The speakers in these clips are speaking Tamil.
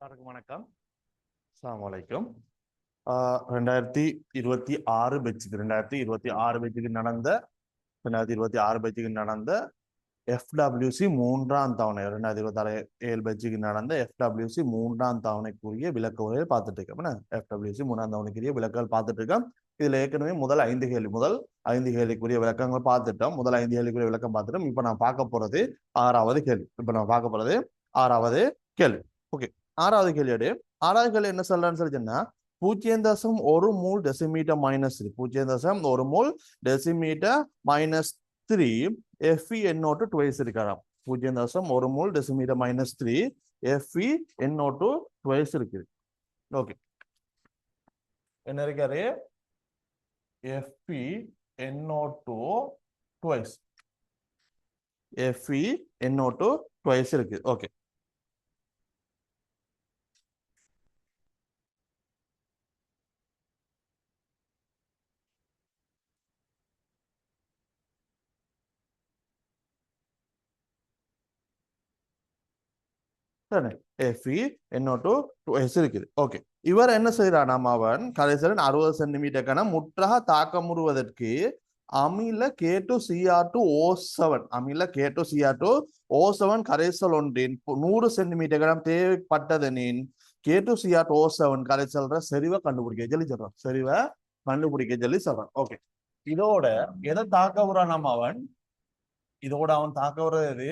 எல்லாருக்கும் வணக்கம். அஸ்ஸலாமு அலைக்கும். 2026 பேட்சுக்கு 2026 பேட்சுக்கு நடந்த 2026 பேட்சுக்கு நடந்த எஃப்டபிள்யூசி மூன்றாம் தவணை 2026 பேட்சுக்கு நடந்த எஃப்டபிள்யூசி மூன்றாம் தவணைக்குரிய விளக்க உரையை பார்த்துட்டு இருக்கோம். எஃப்டபிள்யூசி மூன்றாம் தவணைக்குரிய விளக்கங்கள் பார்த்துட்டு இருக்கோம். இதுல ஏற்கனவே முதல் ஐந்து கேள்விக்குரிய விளக்கங்கள் பார்த்துட்டோம். முதல் 5 கேள்விக்குரிய விளக்கம் பார்த்துட்டோம். இப்ப நான் பார்க்க போறது ஆறாவது கேள்வி. ஓகே, ஆறாவது கேள்வி என்ன சொல்றான்னு சொல்லி சொன்னா 0.1 மூல் decimetre minus 3 0.1 மூல் decimetre minus 3 FeNO2 twice இருக்காராம். 0.1 மூல் டெசிமீட்டர் மைனஸ் 3 FeNO2 ட்வைஸ் இருக்குது. ஓகே, என்ன இருக்காரு? FeNO2 ட்வைஸ் FeNO2 ட்வைஸ் இருக்கு. ஓகே, FeNO2 ட்வைஸ் இருக்குது. ஓகே, இவர் என்ன செய்யறானாம்? அவன் கடைசியில் 60 சென்டிமீட்டருக்கான முற்றாக தாக்கமுறுவதற்கு அமில K2Cr2O7 கரைசல் ஒன்றின் 100 சென்டிமீட்டர் கனம் தேவைப்பட்டதனின் K2Cr2O7 கரைசல்ற செறிவை கண்டுபிடிக்க சொல்லி சொல்றான். ஓகே, இதோட எதை தாக்க விடுறானாம்? அவன் தாக்க விடுறது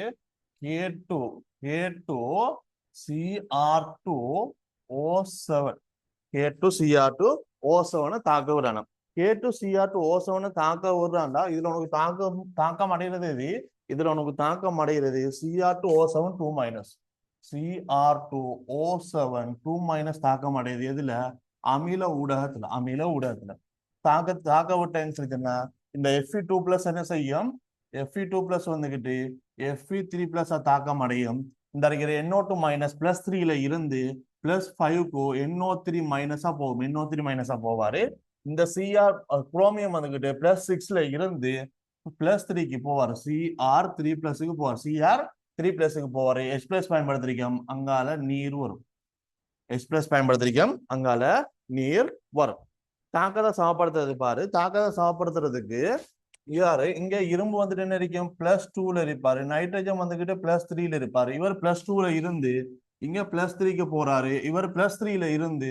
K2Cr2O7 தாக்க விடணும். K2Cr2O7 தாக்க விடுறான்டா. இதுல உனக்கு தாக்கம் அடைகிறது எது? Cr2O7 2 தாக்கம் அடையுது. எதுல? அமில ஊடகத்துல தாக்க விட்டேன்னு சொல்லிட்டேன்னா இந்த Fe2+ என்ன செய்யும்? Fe2+ வந்துகிட்டு Fe3+ தாக்கம் அடையும். இந்த இருக்கிற NO2 +3ல இருந்து +5க்கு NO3 மைனஸா போவாரு. இந்த Cr குரோமியம் வந்துகிட்டு +6ல இருந்து +3க்கு போவாரு. Cr3+க்கு போவாரு. H+ பயன்படுத்திருக்கோம், அங்கால நீர் வரும். தாக்கத்தை சமப்படுத்துறது பாரு. தாக்கத்தை சமப்படுத்துறதுக்கு யாரு இங்க இரும்பு வந்துட்டு என்ன இருக்கும்? +2ல இருப்பாரு. நைட்ரஜன் வந்துகிட்டு +3ல இருப்பாரு. இவர் +2ல இருந்து இங்க +3க்கு போறாரு. இவர் +3ல இருந்து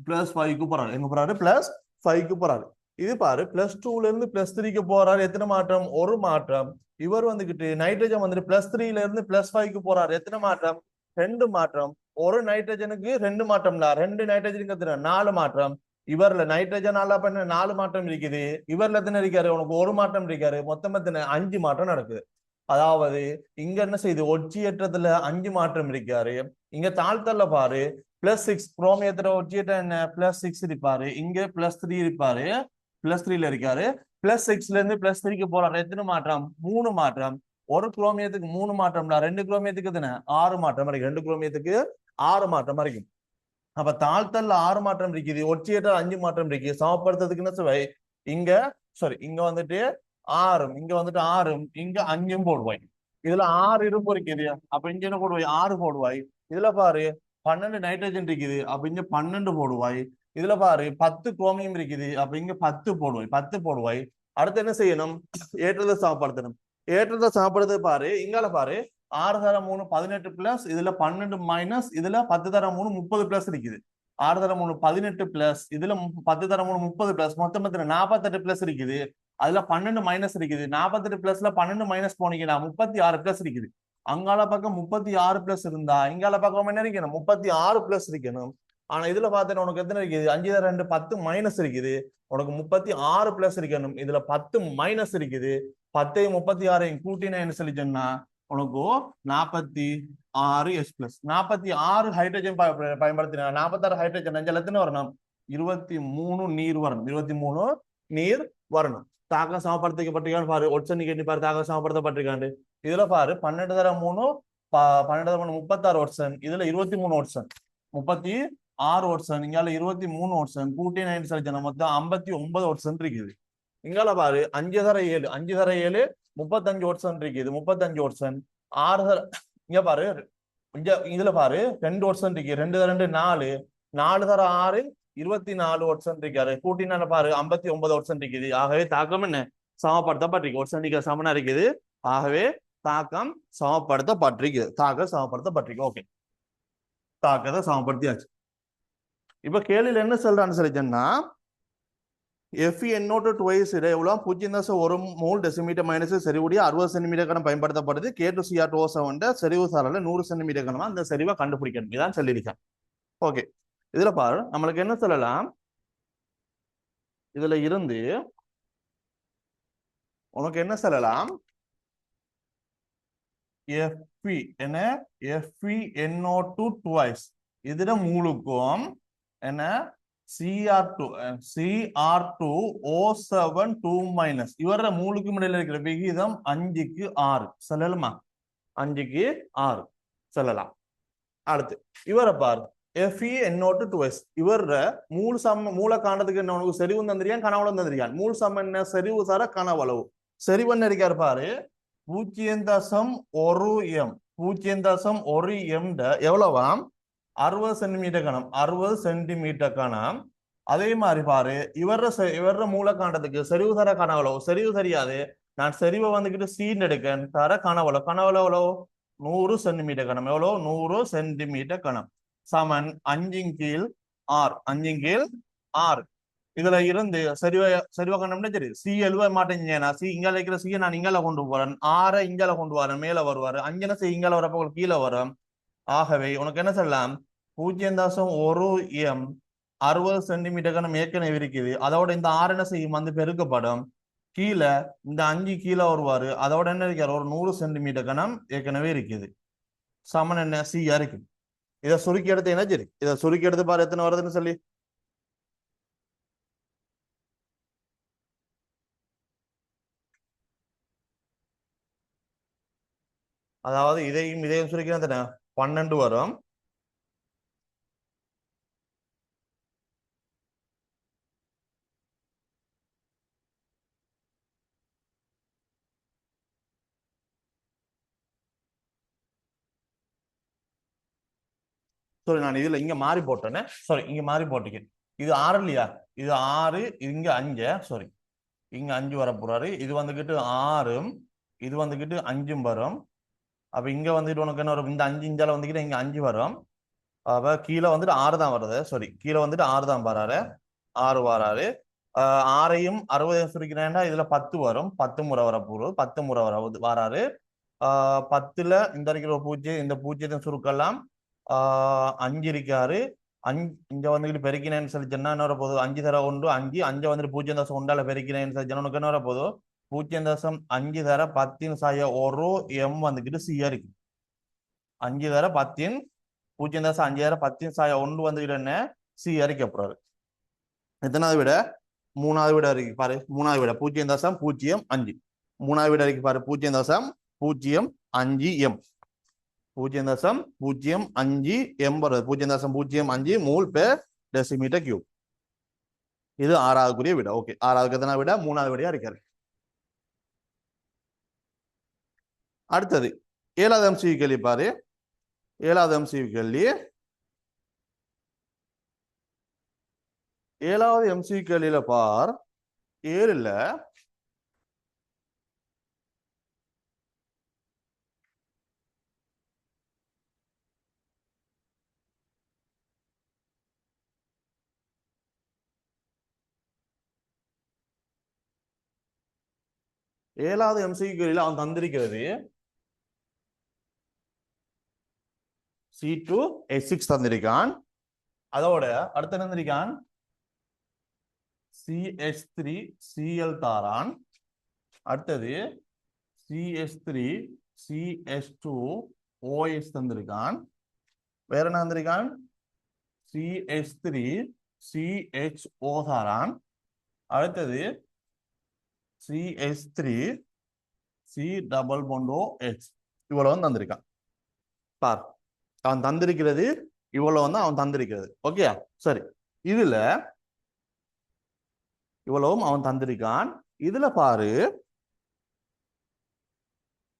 +5க்கு போறாரு. எங்க போறாரு? +5க்கு போறாரு. இது பாரு, +2ல இருந்து +3க்கு போறாரு. எத்தனை மாற்றம்? ஒரு மாற்றம். இவர் வந்துகிட்டு நைட்ரஜன் வந்துட்டு +3ல இருந்து +5க்கு போறாரு. எத்தனை மாற்றம்? 2 மாற்றம். ஒரு நைட்ரஜனுக்கு 2 மாற்றம்ல, 2 நைட்ரஜனுக்கு எத்தனை? 4 மாற்றம். இவர்ல நைட்ரஜனால பண்ண 4 மாற்றம் இருக்குது. இவர்ல எத்தனை இருக்காரு? உனக்கு ஒரு மாற்றம் இருக்காரு. மொத்தம் எத்தனை? 5 மாற்றம் நடக்குது. அதாவது இங்க என்ன செய்யுது? ஒட்சியேற்றத்துல 5 மாற்றம் இருக்காரு. இங்க தாழ்த்தல்ல பாரு, +6 குரோமியத்துல ஒட்சியேற்றம் என்ன? +6 இருப்பாரு. இங்க +3 இருப்பாரு. +3ல இருக்காரு. +6ல இருந்து +3க்கு போறாரு. எத்தனை மாற்றம்? 3 மாற்றம். ஒரு குரோமியத்துக்கு 3 மாற்றம்ல, 2 குரோமியத்துக்கு எத்தனை? 6 மாற்றம் வரைக்கும். 2 குரோமியத்துக்கு 6 மாற்றம் வரைக்கும். அப்ப தாழ்த்தல்ல 6 மாற்றம் இருக்குது, ஒட்சியேற்றல் 5 மாற்றம் இருக்கு. சமப்படுத்துறதுக்கு என்ன சுவை? இங்க வந்துட்டு 6, இங்க வந்துட்டு 6, இங்க 5 போடுவாய். இதுல 6 இரும்பு இருக்குது, அப்ப இங்க என்ன போடுவாய்? 6 போடுவாய். இதுல பாரு 12 நைட்ரஜன் இருக்குது, அப்ப இங்க 12 போடுவாய். இதுல பாரு 10 குரோமியம் இருக்குது, அப்ப இங்க 10 போடுவாய். அடுத்து என்ன செய்யணும்? ஏற்றத்தை சமப்படுத்தணும். ஏற்றத்தை சமப்படுத்த பாரு, இங்கால பாரு 6 தரம் 3 18+, இதுல 12 மைனஸ், இதுல 10 தரம் 3 30+ இருக்குது. 6 தரம் 3 18+, இதுல 10 தரம் 3 30+, மொத்தம் 48+ இருக்குது. அதுல 12 மைனஸ் இருக்குது. 48+ல 12 மைனஸ் போனீங்கன்னா 36+ இருக்குது. அங்கால பக்கம் 36+ இருந்தா இங்கால பக்கம் என்ன இருக்கணும்? 36+ இருக்கணும். ஆனா இதுல பார்த்தேன்னா உனக்கு எத்தனை இருக்குது? 5 தரம் 2 10 மைனஸ் இருக்குது. உனக்கு 36+ இருக்கணும். இதுல 10 மைனஸ் இருக்குது. 10ஐயும் 36ஐயும் கூட்டினா என்ன சொல்லி சொன்னா உனக்கு 46H+. 46 ஹைட்ரஜன் பயன்படுத்தினா 46 ஹைட்ரஜன் எத்தனை வரணும்? 23 நீர் வரணும். 23 நீர் வரணும். தாக்கம் சமப்படுத்தப்பட்டிருக்கான்னு பாரு. ஒட்சன் கேட்டு பாரு, தாக்கம் சமப்படுத்தப்பட்டிருக்காண்டு. இதுல பாரு 12 தரம் 3 12 தரம் 3 36 ஒட்சன். இதுல 23 ஒட்சன், 36 ஒட்சன். இங்கால 23 ஒட்சன் கூட்டி 9 சரி மொத்தம் 59 ஒட்சன் இருக்குது. இங்கால பாரு 5 தரம் 7 35 ஒட்சன் இருக்குது. 35 ஒட்சன். 6 தர இங்க பாரு இதுல பாரு 2 இருக்கு, 2 4 தர 6 24 இருக்காரு, கூட்டினா பாரு 59 இருக்குது. ஆகவே தாக்கம் என்ன சமப்படுத்தப்பட்டிருக்கு, ஒட்சன்டிக்க சமனா இருக்குது. ஆகவே தாக்கம் சமப்படுத்தப்பட்டிருக்கு, தாக்கம் சமப்படுத்தப்பட்டிருக்கு. ஓகே, தாக்கத்தை சமப்படுத்தியாச்சு. இப்ப கேள்வியில என்ன சொல்றான்னு சொல்லிச்சேன்னா FeNO2 twice எவ்வளவு 0.1 மோல் டெசிமீட்டர் மைனஸ் செறிவுடைய 60 சென்டிமீட்டர் கணம் பயன்படுத்தப்படுது. K2Cr2O7 செறிவு சாரல 100 சென்டிமீட்டர் கணமா அந்த செறிவை கண்டுபிடிக்கணும், இதான் சொல்லியிருக்கேன். ஓகே, இதுல பாரு நம்மளுக்கு என்ன சொல்லலாம், இதுல இருந்து உனக்கு என்ன சொல்லலாம், Fe என்ன FeNO2 twice இதுல மூலுக்கும் என்ன Cr2O7 2- இவர மூலுக்கும் இடையில இருக்கிற விகிதம் 5:6 சொல்லலாமா, 5:6 சொல்லலாம். அடுத்து இவரை பாரு FeNO2 twice இவர மூல காண்டத்துக்கு என்ன உனக்கு செறிவு தந்திரியான் கனவளவு தந்திரியான், மூல் சமம் என்ன செறிவு சார கனவளவு. செறிவு என்ன இருக்காரு பாரு 0.1 m, 0.1 m எவ்வளவாம் 60 சென்டிமீட்டர் கணம், 60 சென்டிமீட்டர் கணம். அதே மாதிரி பாரு இவர மூல காண்டத்துக்கு செறிவு தர கனவளவு, செறிவு தெரியாது, நான் செறிவை வந்துகிட்டு சீன் எடுக்கேன், தர கனவளவு, கனவளவு எவ்வளவு 100 சென்டிமீட்டர் கணம், எவ்வளவு 100 சென்டிமீட்டர் கணம் சமன் 5/6, 5/6. இதுல இருந்து சரிவா கண்டோம்னா சரி, சி எழுவ மாட்டேங்க, சி இங்கால இருக்கிற சி நான் இங்கால கொண்டு போறேன், 6 இங்கால கொண்டு வரேன், மேல வருவாரு, 5 சி இங்கால வரப்போ கீழே வரும். ஆகவே உனக்கு என்ன சொல்லலாம் 0.1 m 60 சென்டிமீட்டர் கணம் ஏற்கனவே இருக்குது, அதோட இந்த 6 என்ன செய்யும் வந்து பெருக்கப்படும், கீழே இந்த 5 கீழே வருவாரு, அதோட என்ன இருக்காரு ஒரு 100 சென்டிமீட்டர் கணம் ஏற்கனவே இருக்குது, சமன் என்ன சியா இருக்கு. இதை சுருக்கி எடுத்து என்ன சரி, இதை சுருக்கி எடுத்து பாரு எத்தனை வருதுன்னு சொல்லி. அதாவது இதையும் சுருக்கினா 12 வரும். சாரி, நான் இதுல இங்க மாறி போட்டேன்னு, சாரி இங்க மாறி போட்டுக்கேன். இது 6 இல்லையா, இது 6, இங்க 5, சாரி இங்க 5 வர போறாரு, இது வந்துகிட்டு 6, இது வந்துகிட்டு 5 வரும். அப்ப இங்க வந்துட்டு உனக்கு என்ன வரும், இந்த 5 இஞ்சால வந்துகிட்டு இங்க 5 வரும். அப்ப கீழே வந்துட்டு 6 தான் வருது, சாரி கீழே வந்துட்டு 6 தான் வராரு, 6 வராரு. 6ஐயும் 60 சுருக்கிறேன்டா இதுல 10 வரும், 10 முறை வர போகுது, 10 முறை வராரு. 10ல இந்த இருக்கிற பூஜ்ஜியம், இந்த பூஜ்ஜியத்தை சுருக்கலாம். 5 இருக்காரு, இங்க வந்துட்டு பெருக்கினேன்னு சொல்லி சொன்னா என்ன வர போதும், 5 தர 1 5, 5 வந்துட்டு 0.1 பெருக்கினேன்னு சொல்லி சொன்னா என்ன வர போதும் 0.5 தர 10 m வந்துகிட்டு சியா இருக்கு. 5 தர 10 0.5 தர 10 வந்துகிட்டு என்ன சி அறிக்கப்படுறாரு. எத்தனாவது விட, 3வது விட இருக்கு பாரு, 3வது விட 0.05, 3வது விட இருக்கு பாரு 0.05 m, 0.05 m வருது, 0.05 மூல் பெர் டெசிமீட்டர் கியூப். இது 6வது விட. ஓகே, 6வது எத்தனை விட, 3வது விடையா இருக்காரு. அடுத்தது 7வது MCQ கேள்வி பாரு, 7வது MCQ கேள்வி. 7வது MCQ கேள்வியில பார் 7ல MCQ கேள்வியில அவன் தந்திருக்கிறது C2H6 தந்திருக்கான், அதோட அடுத்து என்ன தந்திருக்கான் CH3Cl தாரான், அடுத்தது CH3CH2OH தந்திருக்கான், வேற என்ன தந்திருக்கான் CH3CHO தாரான், அடுத்தது CH3C⋯OH இவ்வளவு தந்திருக்கான். பார் அவன் தந்திருக்கிறது இவ்வளவு அவன் தந்திருக்கிறது. ஓகே சரி, இதுல இவ்வளவும் அவன் தந்திருக்கான். இதுல பாரு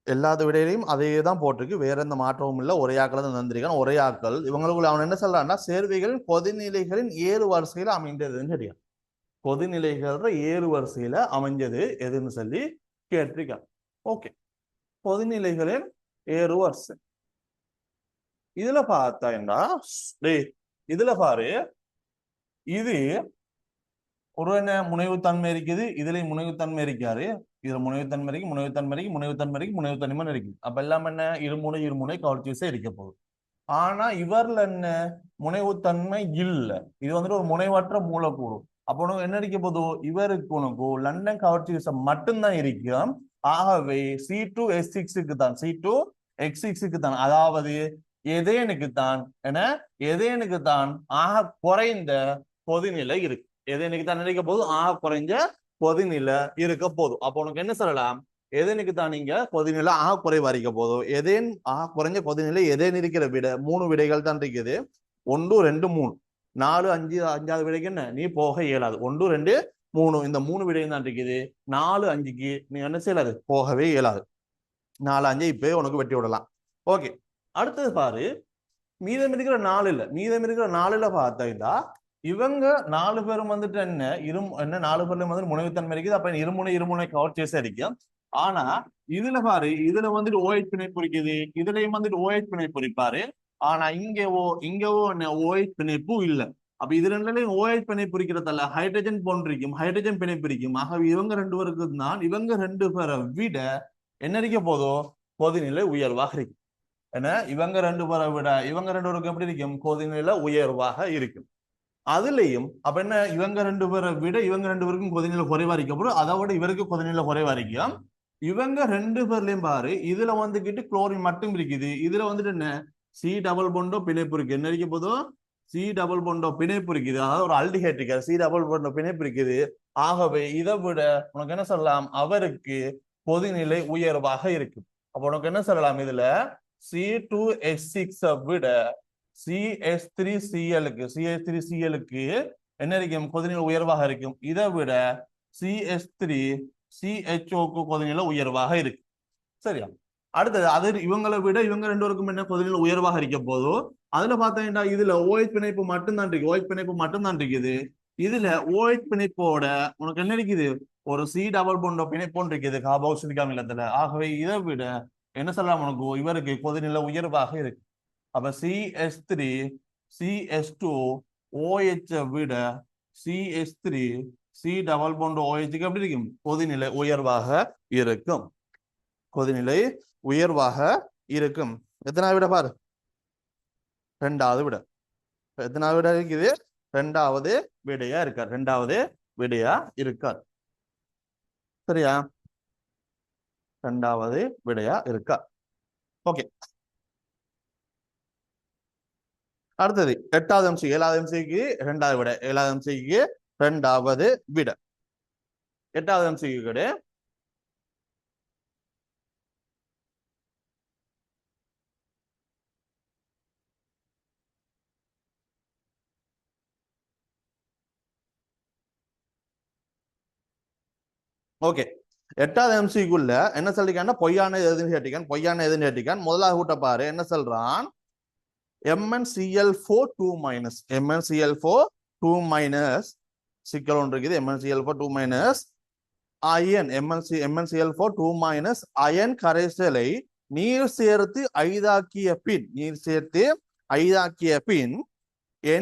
எல்லாத விடையிலையும் அதே தான் போட்டிருக்கு, வேற எந்த மாற்றமும் இல்லை. ஒரே ஆக்கள் தான் தந்திருக்கான். ஒரே ஆக்கள் இவங்களுக்குள்ள அவன் என்ன சொல்றான்னா சேர்வைகளின் கொதிநிலைகளின் ஏறு வரிசையில அமைந்ததுன்னு தெரியும். கொதிநிலைகள ஏறு வரிசையில அமைஞ்சது எதுன்னு சொல்லி கேட்டிருக்கான். ஓகே, கொதிநிலைகளின் ஏறு வரிசை இதுல பார்த்தா இதுல பாரு, இது ஒரு என்ன முனைவுத்தன்மை இருக்குது, இதுல முனைவுத்தன்மை இருக்காரு. இதுல முனைவுத்தன்மை இருக்கு, முனைவுத்தன்மை இருக்கு, முனைவுத்தன்மை இருக்கு, முனைவுத்தன்மை இருக்குது. அப்ப எல்லாம் என்ன இருமுனை இருமுனை கவர்ச்சிசை இருக்க போகுது. ஆனா இவர்ல என்ன முனைவுத்தன்மை இல்ல, இது வந்துட்டு ஒரு முனைவற்ற மூலக்கூறு. அப்போ உனக்கு என்ன இருக்க போதோ இவருக்கு உனக்கு லண்டன் கவர்ச்சி விசை மட்டும்தான் இருக்கும். ஆகவே C2H6க்கு தான், C2H6க்கு தான், அதாவது எதேனுக்கு தான் என எதேனுக்கு தான் ஆக குறைந்த கொதிநிலை இருக்கு. எதேனுக்கு தான் நினைக்க போது ஆக குறைஞ்ச கொதிநிலை இருக்க போதும். அப்போ உனக்கு என்ன சொல்லலாம், எதனுக்கு தான் நீங்க கொதிநிலை ஆக குறைவா இருக்க போதும். எதேன் ஆக குறைஞ்ச கொதிநிலை எதேன் இருக்கிற விட 3 விடைகள் தான் இருக்குது. 1 2 3 4 5 5வது விடைக்கு என்ன நீ போக இயலாது. 1 2 3 இந்த 3 விடையும் தான் இருக்குது. 4 5க்கு நீ என்ன செய்யலாது, போகவே இயலாது. 4 5 இப்பவே உனக்கு வெட்டி விடலாம். ஓகே, அடுத்தது பாரு, மீதம் இருக்கிற 4 இல்ல, மீதம் இருக்கிற 4ல பார்த்தா இவங்க 4 பேரும் வந்துட்டு என்ன என்ன 4 பேர்ல வந்து முனைவுத்தன்மை இருக்குது. அப்ப இருமுனை இருமுனை கவர்ச்சியஸா இருக்கும். ஆனா இதுல பாரு, இதுல வந்துட்டு OH பிணைப்பு இருக்குது, இதுலயும் வந்துட்டு OH பிணைப்பு இருப்பாரு. ஆனா இங்கவோ என்ன OH பிணைப்பு இல்ல. அப்ப இது ரெண்டுலயும் OH பிணைப்பு இருக்கிறதால ஹைட்ரஜன் போன்றிருக்கும், ஹைட்ரஜன் பிணைப்பு இருக்கும். ஆகவே இவங்க 2 பேருக்கு தான், இவங்க 2 பேரை விட என்ன இருக்க போதோ கொதிநிலை உயர்வாக இருக்கும். ஏன்னா இவங்க 2 பேரை விட இவங்க 2 பேருக்கு எப்படி இருக்கும், கொதிநிலை உயர்வாக இருக்கும். அதுலயும் அப்ப என்ன இவங்க 2 பேரை விட இவங்க 2 பேருக்கும் கொதிநிலை குறைவா இருக்கப்படும், அதை விட இவருக்கு கொதிநிலை குறைவா இருக்கும். இவங்க 2 பேர்லயும் பாரு, இதுல வந்துகிட்டு குளோரின் மட்டும் இருக்குது, இதுல வந்துட்டு என்ன C டபுள் பொண்டோ பிணைப்பு இருக்கு. என்ன இருக்க போதும் C டபுள் பொண்டோ பிணைப்பு இருக்குது, அதாவது ஒரு அல்டிஹைட் இருக்காரு, C டபுள் பொண்டோ பிணைப்பு இருக்குது. ஆகவே இதை விட உனக்கு என்ன சொல்லலாம், அவருக்கு கொதிநிலை உயர்வாக இருக்கு. அப்ப உனக்கு என்ன சொல்லலாம், இதுல C2H6 விட CH3Clக்கு என்ன இருக்கும், கொதிநிலை உயர்வாக இருக்கும். இதை விட CH3CHOக்கு கொதிநிலை உயர்வாக இருக்கு. சரியா, அடுத்தது அது இவங்களை விட இவங்க 2 பேருக்கும் என்ன கொதிநிலை உயர்வாக இருக்க போதோ அதுல பார்த்தா இதுல OH பிணைப்பு மட்டும்தான் இருக்கு, OH பிணைப்பு மட்டும்தான் இருக்குது. இதுல OH பிணைப்போட உனக்கு என்ன இருக்குது, ஒரு C டபுள் பொண்டோ பிணைப்பு இருக்குது கார்பாக்சிலிக் அமிலத்துல. ஆகவே இதை விட என்ன சொல்லலாம், உனக்கு இவருக்கு கொதிநிலை உயர்வாக இருக்கு. அப்ப CH3 CH2 OH விட CH3 C டபுள் பொண்டோ OHக்கு எப்படி இருக்கும், கொதிநிலை உயர்வாக இருக்கும். கொதிநிலை உயர்வாக இருக்கும். எத்தனாவது விட பாரு, 2வது விட. எத்தனாவது விட இருக்குது, 2வது விடையா இருக்கார், 2வது விடையா இருக்கார். சரியா, 2வது விடையா இருக்கார். ஓகே, அடுத்தது 8வது MC 7வது MCக்கு 2வது விட, 7வது MCக்கு 2வது விட. 8வது MCக்கு கிடையாது. ஓகே, 8வது MCக்குள்ள என்ன சொல்லிருக்கான், பொய்யான எதுன்னு கேட்டிருக்கான். பொய்யான எதுன்னு கேட்டிருக்கான். முதலாவது கூட்ட பாரு, என்ன சொல்றான், MnCl4 2- MnCl4 2- சிக்கல் ஒன்று இருக்குது. MnCl4 2- அயன் MnCl4 2- அயன் கரைசலை நீர் சேர்த்து ஐதாக்கிய பின்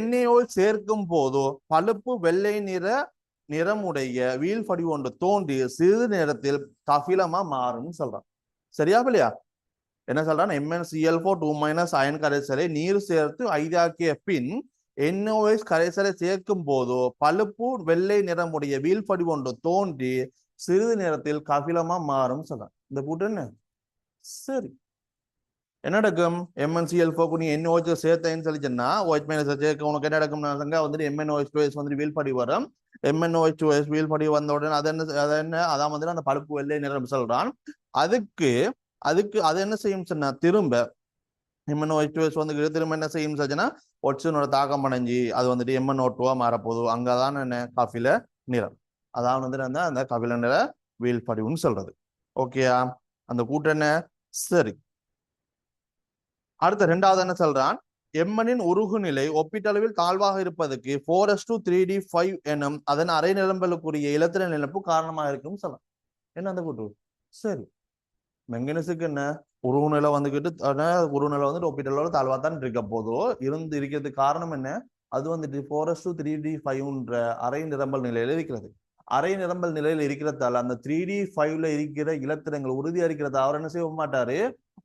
NaO சேர்க்கும் போதோ பழுப்பு வெள்ளை நிறமுடைய வீழ்படி ஒன்று தோன்றி சிறிது நேரத்தில் கபிலமா மாறும் சொல்றான். சரியா இல்லையா, என்ன சொல்றான், MnCl4 2- அயன் கரைசலை நீர் சேர்த்து ஐதாக்கிய பின் NaOH கரைசலை சேர்க்கும் போதோ பழுப்பு வெள்ளை நிறமுடைய வீழ்படி ஒன்று தோன்றி சிறிது நேரத்தில் கபிலமா மாறும் சொல்றான். இந்த கூட்டு என்ன சரி, என்ன நடக்கும், MnCl4 நீ NaOH சேர்த்தேன்னு சொல்லிச்சுன்னா OH- சேர்க்க உனக்கு என்ன நடக்கும் வந்துட்டு MnOH2 வந்துட்டு வீழ்படி வரும். MnOH2 வீழ்படி வந்த உடனே அதான் வந்துட்டு அந்த பழுப்பு வெள்ளை நிறம் சொல்றான். அதுக்கு அது என்ன செய்யும் சொன்னா, திரும்ப MnOH2 வந்து திரும்ப என்ன செய்யும் சொல்லுன்னா ஒட்சினோட தாக்கம் அடைஞ்சு அது வந்துட்டு MnO2 மாறப்போகுது. அங்கதான் என்ன கபில நிறம், அதான் வந்துட்டு அந்த கபில நிற வீழ்படிவுன்னு சொல்றது. ஓகேயா, அந்த கூட்டம் என்ன சரி, அடுத்த ரெண்டாவது என்ன சொல்றான், எம்மனின் உருகுநிலை ஒப்பீட்டளவில் தாழ்வாக இருப்பதற்கு 4:3D5 எனும் அதன் அரை நிரம்பலுக்குரிய இலத்திர நிலப்பு காரணமாக இருக்கும் சொல்லலாம். என்ன அந்த கூட்டு? சரி, மெங்கனஸுக்கு என்ன உருகுநிலை வந்துகிட்டு உருகுநிலை வந்துட்டு ஒப்பீட்டளவு தாழ்வா தான் இருக்க போதோ இருந்து இருக்கிறதுக்கு காரணம் என்ன, அது வந்துட்டு 4:3D5 அரை நிரம்பல் நிலையில இருக்கிறது. அரை நிரம்பல் நிலையில் இருக்கிறதால அந்த 3D5ல இருக்கிற இலத்திரங்கள் உறுதியா இருக்கிறத அவர் என்ன செய்ய மாட்டாரு,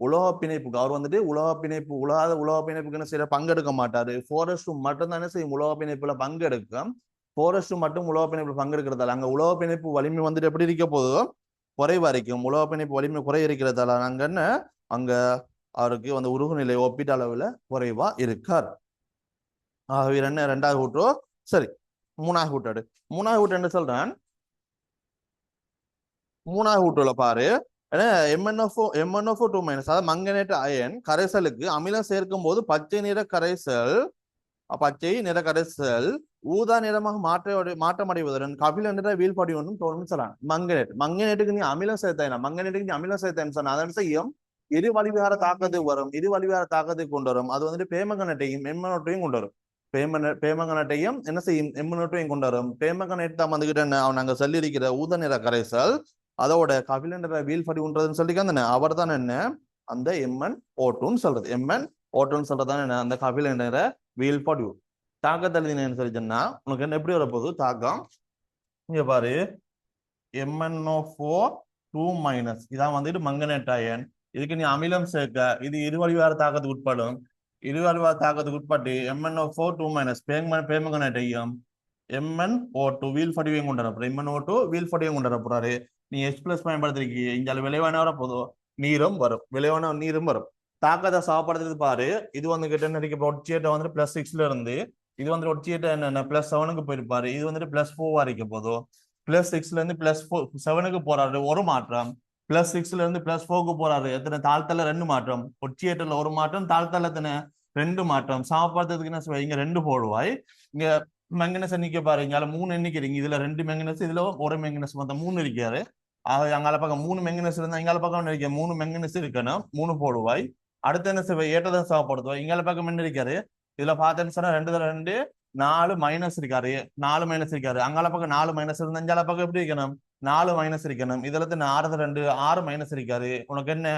உலோக பிணைப்புக்கு அவர் வந்துட்டு உலோக பிணைப்பு உலோக பிணைப்புக்கு என்ன செய்யற பங்கெடுக்க மாட்டாரு. 4:2 மட்டும் தான் என்ன செய்யும் உலோக பிணைப்புல பங்கெடுக்கும். 4:2 மட்டும் உலோக பிணைப்புல பங்கெடுக்கிறதால அங்க உலோக பிணைப்பு வலிமை வந்துட்டு எப்படி இருக்க போதோ குறைவா இருக்கும். உலோக பிணைப்பு வலிமை குறைய இருக்கிறதால அங்க என்ன, அங்க அவருக்கு அந்த உருகுநிலை ஒப்பீட்டு அளவுல குறைவா இருக்கார். ஆகவே என்ன ரெண்டாவது கூட்டோ. சரி, மூணாவது கூட்டாடு. மூணாவது கூட்டம் என்ன சொல்றேன், மூணாவது கூட்டுல பாரு, MnO2 மைனஸ் அதாவது மங்கனேட் அயன் கரைசலுக்கு அமிலம் சேர்க்கும் போது பச்சை நிற கரைசல் ஊதா நிறமாக மாற்றமடைவதுடன் கபில நிற வீழ்படி ஒன்றும் தோணும் சொல்றாங்க. மங்கனேட்டுக்கு நீ அமிலம் சேர்த்தேன் சொன்ன அதன் செய்யும் இரு வழிவிகார தாக்கத்தை வரும். இரு வழிவிகார தாக்கத்தை கொண்டு வரும். அது வந்துட்டு பேமகனட்டையும் எம்மனோட்டையும் கொண்டு வரும். பேமகனட்டையும் என்ன செய்யும் எம்மனோட்டையும் கொண்டு வரும். பேமகனேட் தான் வந்துகிட்டு என்ன அவன் அங்க சொல்லியிருக்கிற ஊத நிற கரைசல் அதோட கபில நிற வீழ்படி ஒன்றதுன்னு சொல்லிக்கான அவர் தான் என்ன அந்த MnO2 சொல்றது. MnO2 சொல்றதுதான் என்ன அந்த கபில நிற வீழ்படி. தாக்கத்தை எழுதினு சொல்லி சொன்னா உனக்கு என்ன எப்படி வரப்போகுது தாக்கம், இங்க பாரு MnO2 இதான் வந்துட்டு மங்கனேட் அயன். இதுக்கு நீ அமிலம் சேர்க்க இது இருவழிவார தாக்கத்துக்கு உட்படும். இருவழிவார தாக்கத்துக்கு உட்பட்டு MnO2 பேமகனேட்டையும் MnO2 வீழ்படிவையும் கொண்டு வரப்போற. MnO2 வீழ்படிவையும் கொண்டு வரப்போறாரு. நீ H+ பயன்படுத்திருக்கீங்க, இங்க விளைவான வரப்போதோ நீரும் வரும். விளைவான நீரும் வரும். தாக்கத்தை சாப்பிடுறது பாரு, இது வந்து கிட்ட என்ன ஒட்சியேட்டை வந்துட்டு +6ல இருந்து இது வந்து ஒட்சியேட்டை என்ன +7க்கு போயிருப்பாரு. இது வந்துட்டு +4 இருக்க போதும். +6ல இருந்து +7க்கு போறாரு ஒரு மாற்றம். +6ல இருந்து +4க்கு போறாரு எத்தனை தாழ்த்தல 2 மாற்றம். ஒட்சியேட்டர்ல ஒரு மாற்றம், தாழ்த்தல எத்தனை 2 மாற்றம். சாப்பிடுறதுக்கு என்ன இங்க 2 போடுவாய். இங்க மெங்கனஸ் எண்ணிக்கை பாரு, இங்க 3 எண்ணிக்கை இருக்கு. இதுல 2 மெங்கனஸ், இதுல ஒரு மெங்கனஸ், மொத்தம் 3 இருக்காரு. அங்கால பக்கம் 3 மெங்கனஸ் இருந்தா இங்கால பக்கம் இருக்க 3 மெங்கனஸ் இருக்கணும். 3 போடுவாய். அடுத்து என்ன செய்வாய், ஏற்றதான் சாப்பிடுவாய். இங்கால பக்கம் என்ன இருக்காரு, இதுல பார்த்தேன்னு சொன்னா 2 4 மைனஸ் இருக்காரு. 4 மைனஸ் இருக்காரு. அங்கால பக்கம் 4 மைனஸ் இருந்தா இங்கால பக்கம் எப்படி இருக்கணும் 4 மைனஸ் இருக்கணும். இதுல 6 மைனஸ் இருக்காரு. உனக்கு என்ன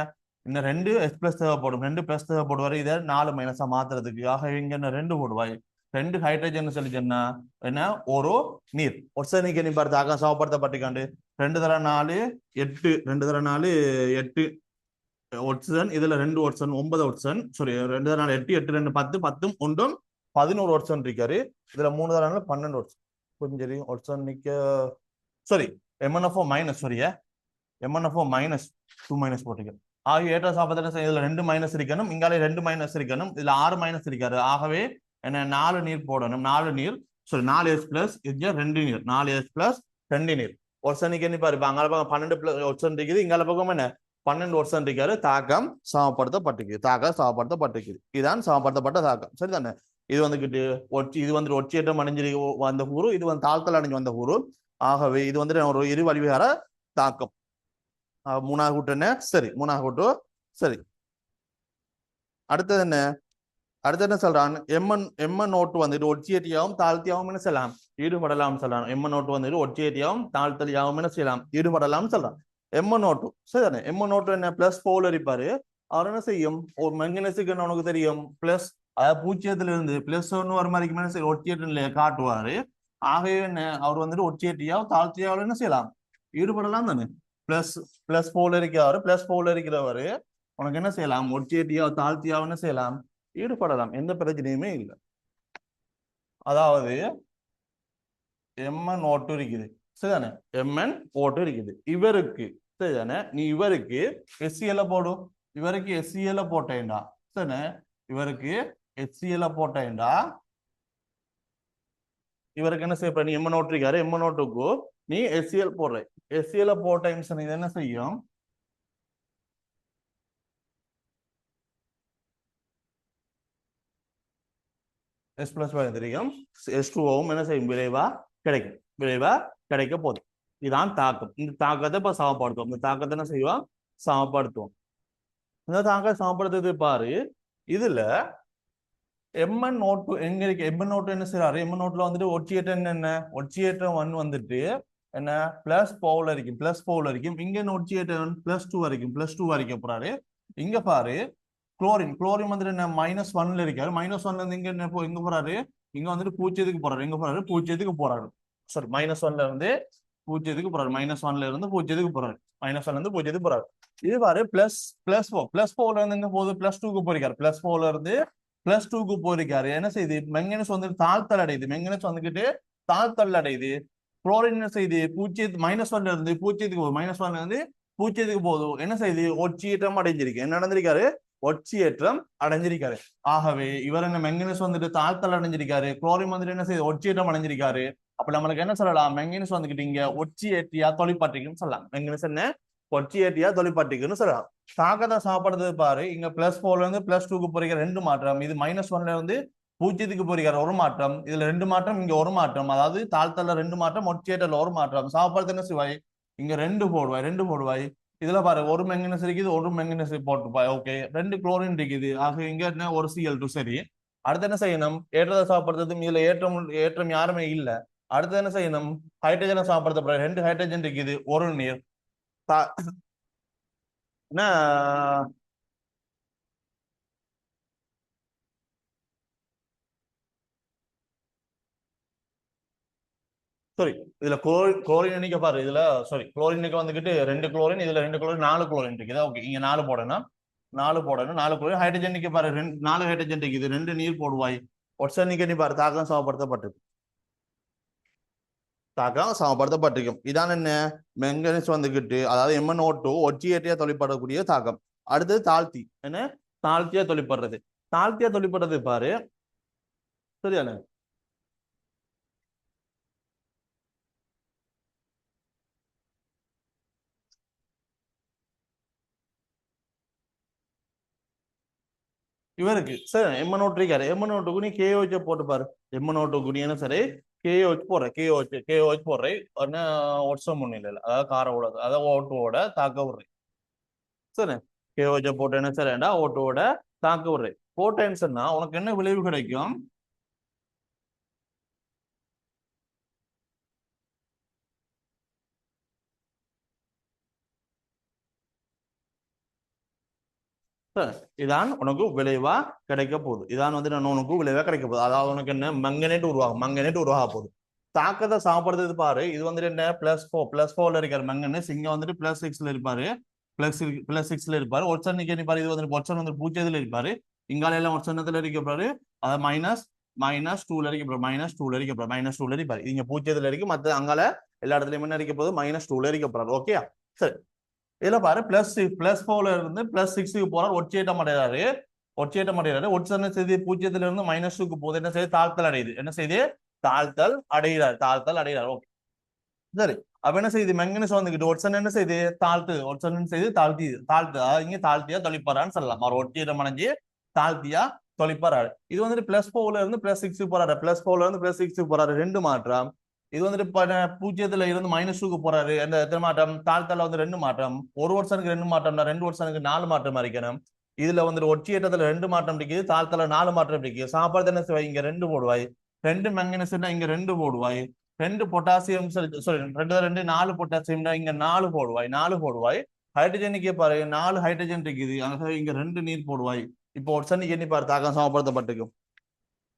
இன்னும் 2 H+ தேவைப்படும். 2 + தேவைப்படுவாரு. இதை 4 மைனஸா மாத்துறதுக்கு. ஆக இங்க என்ன 2 போடுவாய். 2 ஹைட்ரஜன் சொல்லிச்சேன்னா என்ன ஒரு நீர் ஒட்சனிக்கு நீ பார்த்து ஆக சமப்படுத்தப்பட்டிருக்காண்டு 2 தர 4 8 2 தர 4 8 ஒட்சன். இதுல 2 ஒட்சன் 9 ஒட்சன். சாரி 2 தர 4 8 8 2 10 10 ஒன்றும் 11 ஒட்சன் இருக்காரு. இதுல 3 தர 4 12 ஒட்சன். கொஞ்சம் ஒட்சன் நிக்க சாரி MnO4 மைனஸ் சாரியா MnO4 -2 போட்டிருக்கேன். ஆகிய ஏற்ற சாப்பிட்டு இதுல 2 மைனஸ் இருக்கணும். இங்காலே 2 மைனஸ் இருக்கணும். இதுல 6 மைனஸ் இருக்காரு. ஆகவே என்ன 4 நீர் போடணும். 4 நீர் சாரி 4 H+ இது 2 நீர். 4 H+ 2 நீர். ஒட்சனுக்கு என்ன பாரு, அங்கால பக்கம் 12 ஒட்சன் இருக்குது. இங்கால பக்கம் என்ன 12 ஒட்சன் இருக்காரு. தாக்கம் சமப்படுத்தப்பட்டிருக்குது. இதுதான் சமப்படுத்தப்பட்ட தாக்கம். சரிதானே. இது வந்துகிட்டு இது வந்து ஒட்சியேற்றம் அடைஞ்சு வந்த கூறு, இது வந்து தாழ்த்தல் அடைஞ்சு வந்த கூறு. ஆகவே இது வந்துட்டு ஒரு இரு வழிவிகார தாக்கம். மூணாவது கூட்டு என்ன, சரி மூணாவது கூட்டு. சரி, அடுத்தது என்ன சொல்றான், MnO2 வந்துட்டு ஒட்சியேட்டியாவும் தாழ்த்தியாவும் என்ன செய்யலாம் ஈடுபடலாம் சொல்றான். MnO2 வந்துட்டு ஒட்சியேட்டியாவும் தாழ்த்தலியாவும் என்ன செய்யலாம் ஈடுபடலாம் சொல்றான். MnO2 சரிதானே. MnO2 என்ன +4 இருப்பாரு. அவர் என்ன செய்யும் ஒரு மெங்கனஸுக்கு என்ன உனக்கு தெரியும் அதாவது பூஜ்ஜியத்துல இருந்து +1 வர மாதிரி ஒட்சியேட்டில காட்டுவாரு. ஆகவே என்ன அவர் வந்துட்டு ஒட்சியேட்டியாவும் தாழ்த்தியாவும் என்ன செய்யலாம் ஈடுபடலாம் தானே. +4 இருக்கிறாரு. +4 இருக்கிறவரு உனக்கு என்ன செய்யலாம் ஒட்சியேட்டியா தாழ்த்தியாவும் என்ன செய்யலாம் ஈடுபடலாம். எந்த பிரச்சனையுமே இல்லை. அதாவது MnO2 இருக்குது சரிதானே. MnO2 இருக்குது இவருக்கு சரிதானே. நீ இவருக்கு HCl போடும். இவருக்கு HCl போட்டேன்டா சரிதானே. இவருக்கு HCl போட்டேன்டா இவருக்கு என்ன செய்ய நீ MnO2 இருக்காரு. MnO2க்கு நீ HCl போடுற. HCl போட்டேன்னு இது என்ன செய்யும் H+ தெரியும். H2O என்ன செய்யும் விரைவா கிடைக்க போகுது. இதுதான் தாக்கம். இந்த தாக்கத்தை இப்ப சமப்படுத்துவோம். இந்த தாக்கத்தை என்ன செய்வோம் சமப்படுத்துவோம். இந்த தாக்கத்தை சமப்படுத்துறது பாரு. இதுல MnO2 எங்க இருக்கு? MnO2 என்ன செய்யறாரு? MnO2ல வந்துட்டு ஒட்சியேற்றம் என்ன? ஒட்சியேற்றம் 1 வந்துட்டு என்ன பிளஸ் 4 வரைக்கும், பிளஸ் 4 வரைக்கும். இங்க ஒட்சியேற்றம் +2 வரைக்கும், +2 வரைக்கும் போறாரு. இங்க பாரு குளோரின், குளோரின் வந்துட்டு என்ன -1ல இருக்காரு. -1ல இருந்து இங்க என்ன எங்க போறாரு? இங்க வந்துட்டு பூஜ்ஜியத்துக்கு போறாரு. எங்க போறாரு? பூஜ்ஜியத்துக்கு போறாரு. சாரி, -1ல இருந்து பூஜ்ஜியத்துக்கு போறாரு. -1ல இருந்து பூஜ்ஜியத்துக்கு போறாரு. -1ல இருந்து பூஜ்ஜியத்துக்கு போறாரு. இது பாரு +4ல இருந்து எங்க போகுது? +2க்கு போயிருக்காரு. +4ல இருந்து +2க்கு போயிருக்காரு. என்ன செய்யுது? மெங்கனஸ் வந்து தாழ்த்தல் அடையுது. மெங்கனஸ் வந்துகிட்டு தாழ்த்தல் அடையுது. குளோரின் என்ன செய்யுது? -1ல இருந்து பூஜ்ஜியத்துக்கு போகுது. -1ல இருந்து பூஜ்ஜியத்துக்கு போகுது. என்ன செய்யுது? ஒட்சியேற்றம் அடைஞ்சிருக்கு. என்ன நடந்திருக்காரு? ஒட்சியேற்றம் அடைஞ்சிருக்காரு. ஆகவே இவர் என்ன மெங்கனஸ் வந்துட்டு தாழ்த்தல் அடைஞ்சிருக்காரு. குளோரின் வந்துட்டு என்ன செய்யுது? ஒட்சியேற்றம் அடைஞ்சிருக்காரு. அப்ப நம்மளுக்கு என்ன சொல்லலாம்? மெங்கனஸ் வந்துகிட்டு இங்க ஒட்சியேற்றியா தொழிற்பட்டிருக்குன்னு சொல்லலாம். மெங்கனஸ் என்ன ஒட்சியேற்றியா தொழிற்பட்டிருக்குன்னு சொல்லலாம். தாக்கத்தை சாப்பிடுறது பாரு. இங்க +4ல இருந்து +2க்கு போறீங்க 2 மாற்றம். இது -1ல இருந்து பூஜ்ஜியத்துக்கு போறீங்க 1 மாற்றம். இதுல 2 மாற்றம், இங்க 1 மாற்றம். அதாவது தாழ்த்தல்ல 2 மாற்றம், ஒட்சியேற்றல 1 மாற்றம். சாப்பிடுறது என்ன செய்வாய்? இங்க 2 போடுவாய், 2 போடுவாய். இதுல பாரு ஒரு மெங்கனஸ் இருக்குது, ஒரு மெங்கனஸ் போட்டுப்பாய். ஓகே, 2 குளோரின் இருக்குது. ஆக இங்க என்ன ஒரு Cl2. சரி, அடுத்து என்ன செய்யணும்? ஏற்றத்தை சாப்பிடுறதும் இதுல ஏற்றம் யாருமே இல்ல. அடுத்து என்ன செய்யணும்? ஹைட்ரஜனை சாப்பிடுறது. 2 ஹைட்ரஜன் இருக்குது, ஒரு நீர். என்ன சாரி, இதுல குளோரின் எண்ணிக்கை பாரு. இதுல சாரி, குளோரின் வந்துகிட்டு 2 குளோரின், இதுல 2 குளோரின், 4 குளோரின் இருக்குது. ஓகே, இங்க 4 போடணும், 4 போடணும், 4 குளோரின். ஹைட்ரஜன் பாரு 4 ஹைட்ரஜன் இருக்குது, 2 நீர் போடுவாய். ஒட்சனிக்கு நீ பாரு தாக்கம் சமப்படுத்தப்பட்டிருக்கு. தாக்கம் சமப்படுத்தப்பட்டிருக்கும். இதான் என்ன? மெங்கனீஸ் வந்துகிட்டு, அதாவது MnO2 ஒட்சியேற்றியா தொழிற்படக்கூடிய தாக்கம். அடுத்தது தாழ்த்தி. என்ன? தாழ்த்தியா தொழிற்படுறது. தாழ்த்தியா தொழிற்படுறது பாரு. சரியான இவருக்கு சரி MnO2 இருக்காரு. MnO2க்கு நீ KOH போட்டு பாரு. MnO2க்கு நீ என்ன சரி KOH போடுற, KOH போடுற ஒட்சம் ஒண்ணு இல்லை, அதாவது கார ஓடாது, அதாவது O2ஓட தாக்க விடுறேன். சரி, KOH போட்டு என்ன சரிடா O2ஓட தாக்க விடுறேன். போட்டேன்னு சொன்னா உனக்கு என்ன விளைவு கிடைக்கும்? இதான் உனக்கு விளைவா கிடைக்க போகுது. இதான் வந்து நான் உனக்கு விளைவா கிடைக்க போகுது. அதாவது உனக்கு என்ன மங்கனேட் உருவாக போகுது. தாக்கத்தை சாப்பிடுறது பாரு. இது வந்துட்டு என்ன +4ல இருக்காரு மங்கனேஸ். இங்க வந்துட்டு +6ல இருப்பாரு. +6ல இருப்பாரு. ஒட்சன் பாரு. இது வந்து ஒட்சன் வந்து பூஜ்ஜியத்துல இருப்பாரு. இங்கால எல்லாம் ஒட்சனத்துல இருக்கப்பாரு. அதை -2ல இருக்க -2ல இருக்க -2ல இருப்பாரு. இங்க பூஜ்ஜியத்துல இருக்கு. மத்த அங்கால எல்லா இடத்துலயும் என்ன இருக்க போகுது? -2ல இருக்கப்படுறாரு. ஓகே, சரி. இதுல பாரு +4ல இருந்து +6க்கு போறாரு. ஒட்சியேற்றம் அடைகிறாரு. ஒட்சன் செய்தி பூஜ்ஜியத்துல இருந்து -2க்கு போகுது. என்ன செய்து? தாழ்த்தல் அடையுது. என்ன செய்து? தாழ்த்தல் அடைகிறார். ஓகே, சரி. அப்ப என்ன செய்யுது? மெங்கனீஸ் வந்துகிட்டு ஒட்சன் என்ன செய்து? ஒட்சன் செய்து இங்க தாழ்த்தியா தொழிற்பறான்னு சொல்லலாம். அவர் ஒட்சியேற்றம் அடைஞ்சு தாழ்த்தியா தொழிற்பறாரு. இது வந்துட்டு +4ல இருந்து +6க்கு போறாரு. +4ல இருந்து +6க்கு போறாரு, 2 மாற்றம். இது வந்துட்டு பூஜ்ஜியத்துல இருந்து -2க்கு போறாரு. அந்த எத்தனை மாற்றம்? தாழ்த்தல வந்து 2 மாற்றம். ஒரு வருஷனுக்கு 2 மாற்றம்னா 2 வருஷனுக்கு 4 மாற்றம் இருக்கணும். இதுல வந்துட்டு ஒட்சியேற்றத்துல 2 மாற்றம் இருக்குது, தாழ்த்தல 4 மாற்றம் இருக்குது. சாப்பாடு என்ன செய்வாய்? இங்க 2 போடுவாய். 2 மெங்கனீஸ்னா இங்க 2 போடுவாய். 2 பொட்டாசியம் சாரி 2 4 பொட்டாசியம் இங்க 4 போடுவாய். 4 போடுவாய். ஹைட்ரஜனுக்கே பாரு 4 ஹைட்ரஜன் இருக்குது. அங்க இங்க 2 நீர் போடுவாய். இப்போ ஒட்சனுக்கு எண்ணி பாரு தாக்கம் சமப்படுத்தப்பட்டிருக்கும்.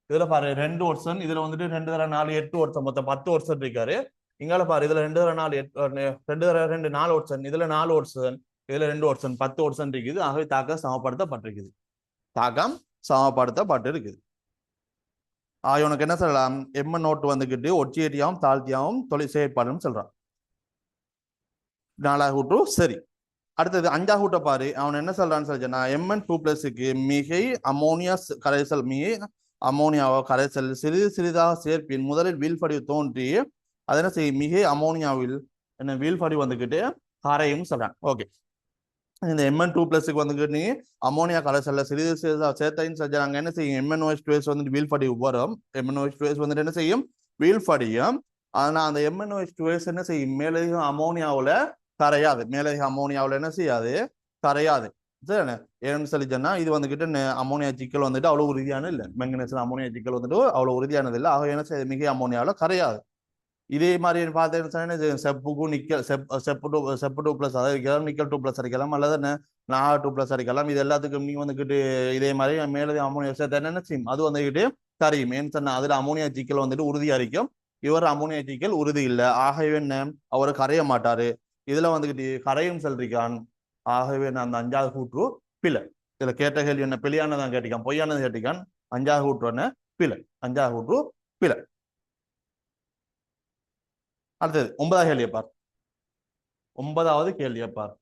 இதுல பாரு 2 வருஷம், இதுல வந்துட்டு 2 தர 4 8 வருஷம், மொத்தம் 10 வருஷம் இருக்காரு. இங்கால பாரு இதுல 2 தர 4 2 தர 2 4 வருஷம், இதுல 4 வருஷம், இதுல 2 வருஷம், 10 வருஷம் இருக்குது. ஆகவே தாக்கம் சமப்படுத்தப்பட்டிருக்குது. தாக்கம் சமப்படுத்தப்பட்டிருக்குது. உனக்கு என்ன சொல்லலாம்? MnO2 வந்துகிட்டு ஒட்சியேற்றியாவும் தாழ்த்தியாவும் தொழில் செயற்பாடுன்னு சொல்றான். 4வது கூட்டு சரி. அடுத்தது 5வது கூட்ட பாரு. அவன் என்ன சொல்றான்னு சொல்லிச்சா, Mn2+க்கு மிகை அமோனியா கரைசல், அமோனியாவோ கரைசல் சிறிது சிறிதாக சேர்ப்பின் முதலில் வீழ்படிவு தோன்றி அது என்ன செய்யும்? மிகை அமோனியாவில் என்ன வீழ்படிவு வந்துகிட்டு கரையும் சொல்றான். ஓகே, இந்த Mn2+க்கு வந்துகிட்டு நீ அமோனியா கரைசல்ல சிறிது சிறிதாக சேர்த்தைன்னு செஞ்சாங்க. என்ன செய்யும்? MnOH2 வந்துட்டு வீழ்படிவு வரும். MnOH2 வந்துட்டு என்ன செய்யும்? வீழ்படியும். ஆனா அந்த MnOH2 என்ன செய்யும்? மேலதிக அமோனியாவுல கரையாது. மேலதிக அமோனியாவுல என்ன செய்யாது? கரையாது. சரிண்ணே. ஏன்னு சொல்லி சொன்னா இது வந்துகிட்டு அமோனியா சிக்கல் வந்துட்டு அவ்வளவு உறுதியான இல்லை. மெங்கனீசியம் அமோனியா சிக்கல் வந்துட்டு அவ்வளவு உறுதியானது இல்லை. ஆக என்ன செய்யுது, மிக அமோனியாவில் கரையாது. இதே மாதிரி பார்த்தீங்கன்னா செப்புக்கும் நிக்கல் செப்பு டூ பிளஸ் அடிக்கலாம், நிக்கல் டூ பிளஸ் அடிக்கலாம், அல்லது நாகா டூ பிளஸ் அடிக்கலாம். இது எல்லாத்துக்கும் நீங்க வந்துகிட்டு இதே மாதிரி மேலே அமோனியா சேர்த்து என்ன செய்யும், அது வந்துகிட்டு கரையும். ஏன்னு சொன்னா அதுல அமோனியா சிக்கல் வந்துட்டு உறுதியா இருக்கும். இவர் அமோனியா சிக்கல் உறுதி இல்லை. ஆகவே என்ன, அவர் கரைய மாட்டாரு. இதுல வந்துகிட்டு கரையும் சொல்றான். ஆகவே நான் அந்த அஞ்சாவது கூற்று பிழை. இதுல கேட்ட கேள்வி என்ன, பிழையானதான் கேட்டிக்கான், பொய்யானது கேட்டிக்கான். அஞ்சாவது கூற்று என்ன, பிழை. அஞ்சாவது கூற்று பிழை. அடுத்தது ஒன்பதாவது கேள்வியை பார். ஒன்பதாவது கேள்வியை பார்.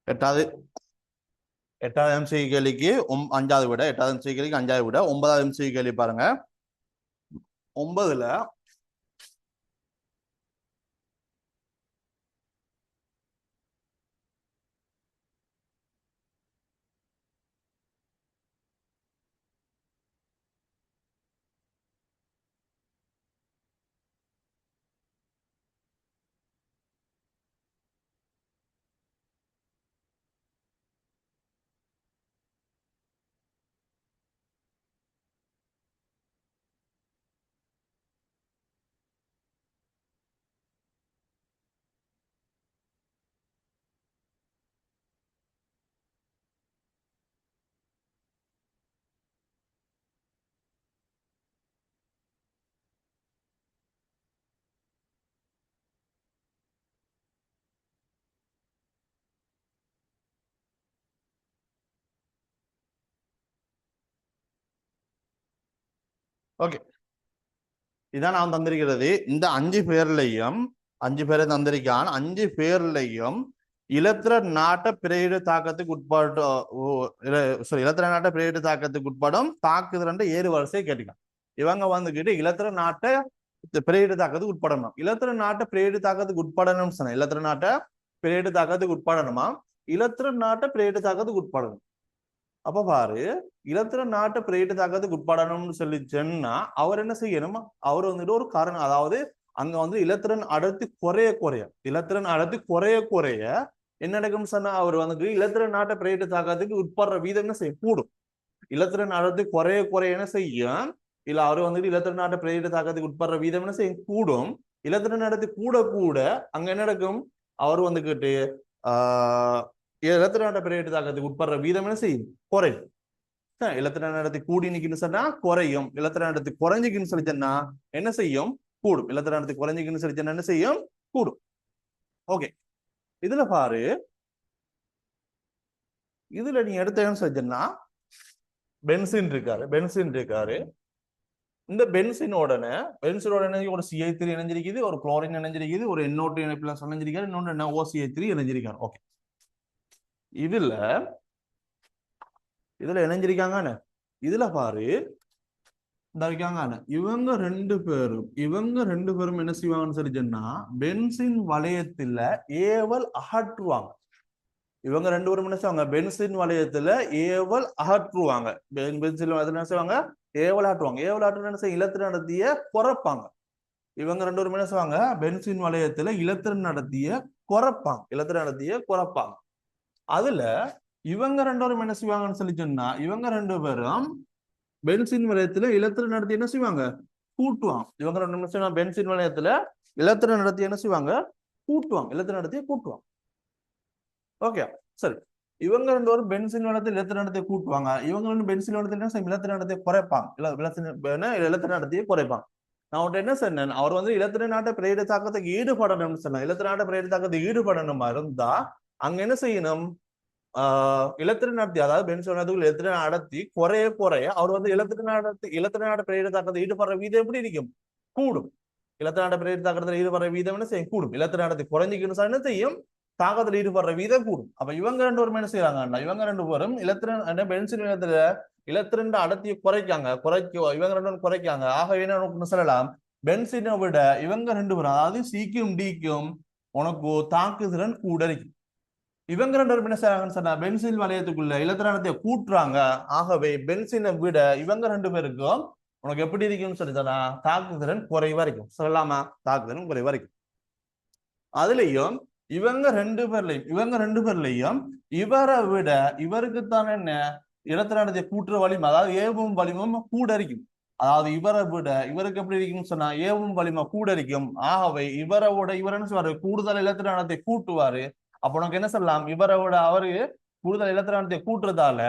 எட்டாவது எட்டாவது எம்சி கேள்விக்கு அஞ்சாவது விட, எட்டாவது எம்சி கேள்விக்கு அஞ்சாவது விட, ஒன்பதாவது எம்சி கேள்வி பாருங்க. ஒன்பதுல ஓகே, இதான் நான் தந்திருக்கிறது. இந்த அஞ்சு பேரை தந்திருக்கான். அஞ்சு பேர்லையும் இலத்திர நாட்ட பிரேடு தாக்கத்துக்கு உட்பாட்டு இலத்திர நாட்ட பிரேடு தாக்கத்துக்கு உட்படும் தாக்குதல் ஏறு வரிசையை கேட்டுக்கான். இவங்க வந்துகிட்டு இலத்திர நாட்டை பிரேடு தாக்கத்துக்கு உட்படணும். இலத்திர நாட்டை பிரேடு தாக்கத்துக்கு உட்படணும்னு சொன்ன, இலத்திர நாட்டை பிரேடு தாக்கத்துக்கு உட்படணுமா, இலத்திர நாட்டை பிரேடு தாக்கத்துக்கு உட்படணும். அப்ப பாரு, இலத்திர நாட்டை பிரேடு தாக்கத்துக்கு உட்படணும்னு சொல்லி சொன்னா அவர் என்ன செய்யணும், அவர் வந்துட்டு ஒரு காரணம், அதாவது அங்க வந்து இலத்திரன் அடர்த்தி குறைய இலத்திரன் அடர்த்தி குறைய என்ன நடக்கும்னு சொன்னா அவர் வந்து இலத்திரன் நாட்டை பிரேடு தாக்கத்துக்கு உட்படுற வீதம் என்ன செய்யும், கூடும். இலத்திரன் அடர்த்தி குறைய என்ன செய்யும், இல்ல அவர் வந்துட்டு இலத்திரன் நாட்டை பிரேடு தாக்கத்துக்கு உட்படுற வீதம் என்ன செய்யும், கூடும். இலத்திரன் அடர்த்தி கூட அங்க என்ன நடக்கும், அவர் வந்துகிட்டு இலத்திர நாட்டை பிரேடு தாக்கத்துக்கு உட்படுற வீதம் என்ன செய்யும், குறையும். இலத்திர நடத்தி கூடி நிக்குன்னு சொன்னா குறையும். இலத்திர நடத்தி குறைஞ்சிக்குன்னு சொல்லி சொன்னா என்ன செய்யும், கூடும். இலத்திர நடத்தி குறைஞ்சிக்குன்னு சொல்லி சொன்னா என்ன செய்யும், கூடும். ஓகே, இதுல பாரு, இதுல நீ எடுத்தேன்னு சொல்லிச்சா பென்சின் இருக்காரு. இந்த பென்சினோட ஒரு CH3 இணைஞ்சிருக்குது, ஒரு குளோரின் இணைஞ்சிருக்குது, ஒரு NO2 இணைப்புல இணைஞ்சிருக்காரு, இன்னொன்று என்ன OCH3 இணைஞ்சிருக்காரு. ஓகே, இதுல இணைஞ்சிருக்காங்க. இதுல பாரு, இந்த இருக்காங்க இவங்க ரெண்டு பேரும் என்ன செய்வாங்கன்னு சொல்லி சொன்னா பென்சின் வளையத்துல ஏவல் அகற்றுவாங்க. இவங்க ரெண்டு பேரும் என்ன செய்வாங்க, பென்சின் வளையத்துல ஏவல் அகற்றுவாங்க. பென்சின் என்ன செய்வாங்க, ஏவல் ஆற்றுவாங்க. ஏவல் ஆற்று என்ன செய்ய, இலத்திர நடத்திய குறைப்பாங்க. இவங்க ரெண்டு பேரும் என்ன செய்வாங்க, பென்சின் வளையத்துல இலத்திர நடத்திய குறைப்பாங்க. அதுல இவங்க ரெண்டு பேரும் என்ன செய்வாங்கன்னு சொல்லி சொன்னா இவங்க ரெண்டு பேரும் பென்சின் வளையத்துல இலத்திர நடத்தி என்ன செய்வாங்க, கூட்டுவாங்க. இவங்க ரெண்டு நிமிஷம் பென்சின் வளையத்துல இலத்திர நடத்தி என்ன செய்வாங்க, இலத்திர நடத்திய கூட்டுவாங்க. ஓகே, சரி. இவங்க ரெண்டு பேரும் பென்சின் வளையத்தில் இலத்திர நடத்திய கூட்டுவாங்க. இவங்க ரெண்டு பென்சின் வளையத்தில் என்ன செய்யும், இலத்திர நடத்திய குறைப்பாங்க. இலத்திர நடத்திய குறைப்பாங்க. நான் உன்ட்ட என்ன சொன்னேன், அவர் வந்து இலத்திர நாட்டை பிரேட தாக்கத்துக்கு ஈடுபடணும்னு சொன்னேன். இலத்திர நாட்டை பிரேட தாக்கத்துக்கு ஈடுபடணுமா இருந்தா அங்க என்ன செய்யணும், இலத்திர நடத்தி, அதாவது பென்சின் இலத்திர நடத்தி குறைய அவர் வந்து இலத்திர நாட்ட பிரேட தாக்கத்தை ஈடுபடுற வீதம் எப்படி இருக்கும், கூடும். இலத்திர நாட்ட பிரேட தாக்கத்தில் ஈடுபடுற வீதம் என்ன செய்யும், கூடும். இலத்திர நடத்தி குறைஞ்சிக்கணும் என்ன செய்யும், தாக்கத்தில் ஈடுபடுற வீதம் கூடும். அப்ப இவங்க ரெண்டு பேரும் என்ன செய்யறாங்கன்னா, இவங்க ரெண்டு பேரும் பென்சின் இலத்திரண்ட அடர்த்தியை இவங்க ரெண்டு பேரும் குறைக்காங்க. ஆக என்ன சொல்லலாம், பென்சினை விட இவங்க ரெண்டு பேரும், அதாவது சிக்கும் டிக்கும் உனக்கு தாக்குதிறன் கூட இருக்கு. இவங்க ரெண்டு பேரும் என்ன செய்றாங்கன்னு சொன்னா பென்சில் வளையத்துக்குள்ள இலத்திரனத்தை கூட்டுறாங்க. ஆகவே பென்சினை விட இவங்க ரெண்டு பேருக்கும் உனக்கு எப்படி இருக்கும்னு சொல்லி சொன்னா தாக்குதிறன் குறைவா இருக்கும். சொல்லலாமா? தாக்குதிறன் குறைவா இருக்கும். அதுலயும் இவங்க ரெண்டு பேர்லயும் இவரை விட இவருக்குத்தான் என்ன இலத்திரனத்தை கூட்டுற வலிமை, அதாவது ஏவும் வலிமும் கூட இருக்கும். அதாவது இவரை விட இவருக்கு எப்படி இருக்குன்னு சொன்னா ஏவும் வலிமை கூட இருக்கும். ஆகவே இவரோட இவர் என்ன சொல்றாரு கூடுதல் இலத்திரனத்தை கூட்டுவாரு. அப்ப உனக்கு என்ன சொல்லலாம், இவரை விட அவரு கூடுதல் இலத்திரனத்தை கூட்டுறதால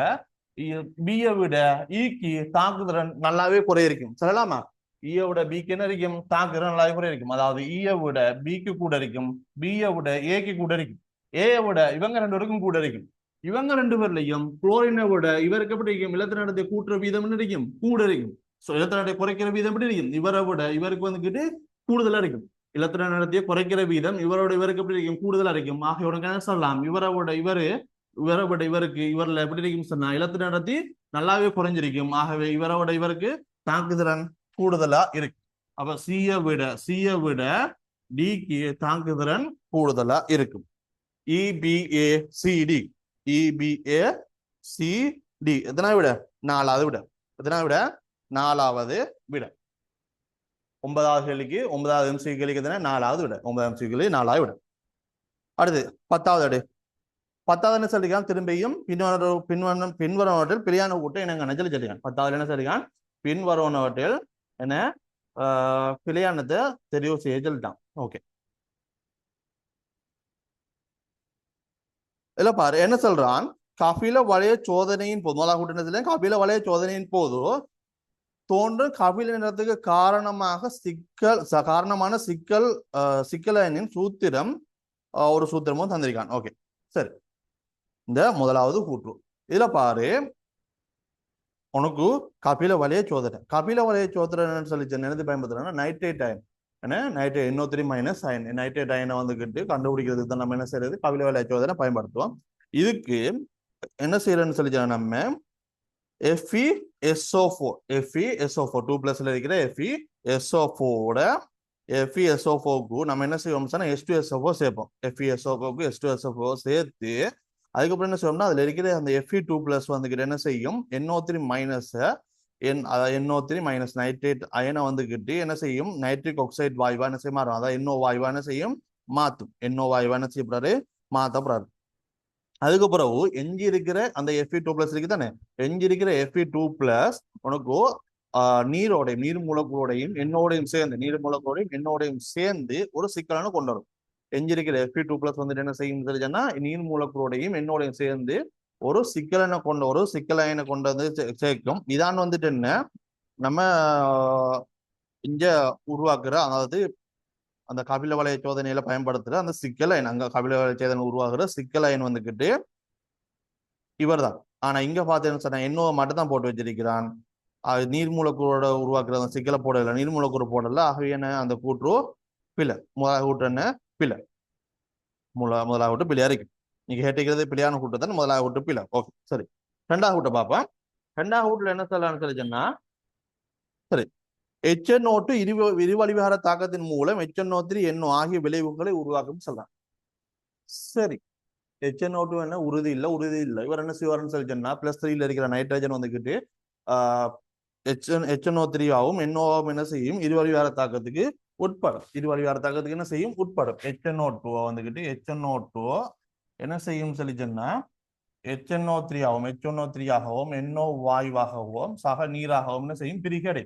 பியை விட ஈக்கு தாக்குதிறன் நல்லாவே குறையிருக்கும். சொல்லலாமா? ஈயை விட பிக்கு என்ன இருக்கும், தாக்குதிறன் நல்லாவே குறையிருக்கும். அதாவது ஈயை விட பிக்கு கூட இருக்கும், பியை விட ஏக்கு கூட இருக்கும், ஏயை விட இவங்க ரெண்டு பேருக்கும் கூட இருக்கும். இவங்க ரெண்டு பேர்லையும் குளோரினை விட இவருக்கு எப்படி இருக்கும், இலத்திரனத்தை கூட்டுற வீதம் என்ன இருக்கும், கூட இருக்கும். இலத்திரனத்தை குறைக்கிற வீதம் எப்படி இருக்கும், இவரை விட இவருக்கு வந்துகிட்டு கூடுதலா இருக்கும். இலத்திரனத்தை குறைக்கிற வீதம் இவரோட இவருக்கு எப்படி இருக்கும், கூடுதலா இருக்கும். ஆக உனக்கு என்ன சொல்லலாம், இவரை விட இவருக்கு இவர்ல எப்படி இருக்கும் சொன்னா இலத்திரனத்தை நல்லாவே குறைஞ்சிருக்கும். ஆகவே இவரோட இவருக்கு தாக்குதிறன் கூடுதலா இருக்கு. அப்ப சியை விட டிக்கு தாக்குதிறன் கூடுதலா இருக்கும். இபிஏசிடி இபிஏசிடி எத்தனை விட, நாலாவது விட. எத்தனை விட, நாலாவது விட. 9வது கேள்விக்கு 9வது எம்சிக்யூ கேள்விக்கு எத்தனை, நாலாவது விட. 9வது எம்சிக்யூ கேள்வி நாலாவது விட. அடுத்து 10வது அடு. 10வது என்ன சொல்லிருக்கான், திரும்பியும் பின்வருவனவற்றில் பிழையான கூட்டம் என்னங்க நெஞ்சல் சொல்லிருக்கான். 10வது என்ன சொல்லிருக்கான், பின்வருவனவற்றில் என்ன பிழையானதை தெரிவு செய்ய சொல்லிட்டான். ஓகே, இல்ல பாரு என்ன சொல்றான், கபில வளைய சோதனையின் போது, முதலாக கூட்டினதுல கபில வளைய சோதனையின் போது தோன்றும் கபில நிறத்துக்கு காரணமான சிக்கலின் சூத்திரம் ஒரு சூத்திரமும் தந்திருக்கான். ஓகே சரி, இந்த முதலாவது கூற்று இதுல பாரு, உனக்கு கபில வளைய சோதனை சொல்லி என்னது பயன்படுத்துறோம்னா நைட்ரேட் அயன். என்ன nitrate NO3 minus ion, nitrate அயனை வந்துகிட்டு கண்டுபிடிக்கிறதுக்கு தான் நம்ம என்ன செய்யறது, கபில வளைய சோதனை பயன்படுத்துவோம். இதுக்கு என்ன செய்யறதுன்னு சொல்லி நம்ம FeSO4 2+ இருக்கிற FeSO4க்கு நம்ம என்ன செய்வோம் சொன்னா H2SO4 சேர்ப்போம். FeSO4க்கு H2SO4 சேர்த்து அதுக்கப்புறம் என்ன செய்வோம்னா அதுல இருக்கிற அந்த Fe2+ வந்துகிட்டு என்ன செய்யும், NO3 minus NO3 minus nitrate அயனை வந்துகிட்டு என்ன செய்யும், நைட்ரிக் ஆக்சைடு வாயுவா என்ன செய்ய மாறும், அதாவது NO வாயுவா என்ன செய்யும், மாத்தும். NO வாயுவா என்ன செய்யப்படுறாரு, மாத்தப்படுறாரு. அதுக்கப்புறம் எஞ்சி இருக்கிற அந்த Fe2+ இருக்கு தானே, எஞ்சி இருக்கிற Fe2+ உனக்கு நீர் மூலக்கூறோடையும் என்னோடையும் சேர்ந்து ஒரு சிக்கலான கொண்டு வரும். எஞ்சிருக்கிற Fe2+ வந்துட்டு என்ன செய்யும் தெரிஞ்சா நீர் மூலக்கூறோடையும் என்னோடையும் சேர்ந்து ஒரு சிக்கலனை கொண்டு வந்து சேர்க்கும். இதான் வந்துட்டு என்ன நம்ம இங்க உருவாக்குற, அதாவது அந்த கபில வளைய சோதனையில பயன்படுத்துற அந்த சிக்கலைன், அங்க கபில வளைய சோதனை உருவாக்குற சிக்கலைன் வந்துகிட்டு இவர் தான். ஆனா இங்க பார்த்தேன்னு சொன்னா என்னோ மட்டும் தான் போட்டு வச்சிருக்கிறான். நீர் மூலக்கூறோட உருவாக்குற அந்த சிக்கலை போடல, நீர் மூலக்கூறு போடல. ஆகவே என்ன அந்த கூற்று பிழை. முதலாக கூற்று என்ன பிழை, முதலாக கூட்டு பிழையா இருக்கு. நீங்க கேட்டுக்கிறது பிழையான கூட்டு தான், முதலாக கூட்டு பிழை. ஓகே சரி, ரெண்டாவது கூட்ட பார்ப்போம். ரெண்டாவது கூட்டுல என்ன சொல்லலாம்னு சொல்லி சொன்னா, சரி HNO2 இருவழிகார தாக்கத்தின் மூலம் HNO3 NO ஆகிய விளைவுகளை உருவாக்கும் சொல்றான். சரி, HNO2 என்ன உறுதி இல்லை. இவர் என்ன செய்வாருன்னு சொல்லி சொன்னா +3 இருக்கிற நைட்ரஜன் வந்துகிட்டு HNO3 ஆகும் NO ஆகும் என்ன செய்யும், இருவழிகார தாக்கத்துக்கு உட்படும். என்ன செய்யும், உட்படும். HNO2 வந்துகிட்டு HNO2 என்ன செய்யும் சொல்லி சொன்னா HNO3 ஆகவும் NO வாயுவாகவும் சக நீராகவும் என்ன செய்யும், பிரிகடை.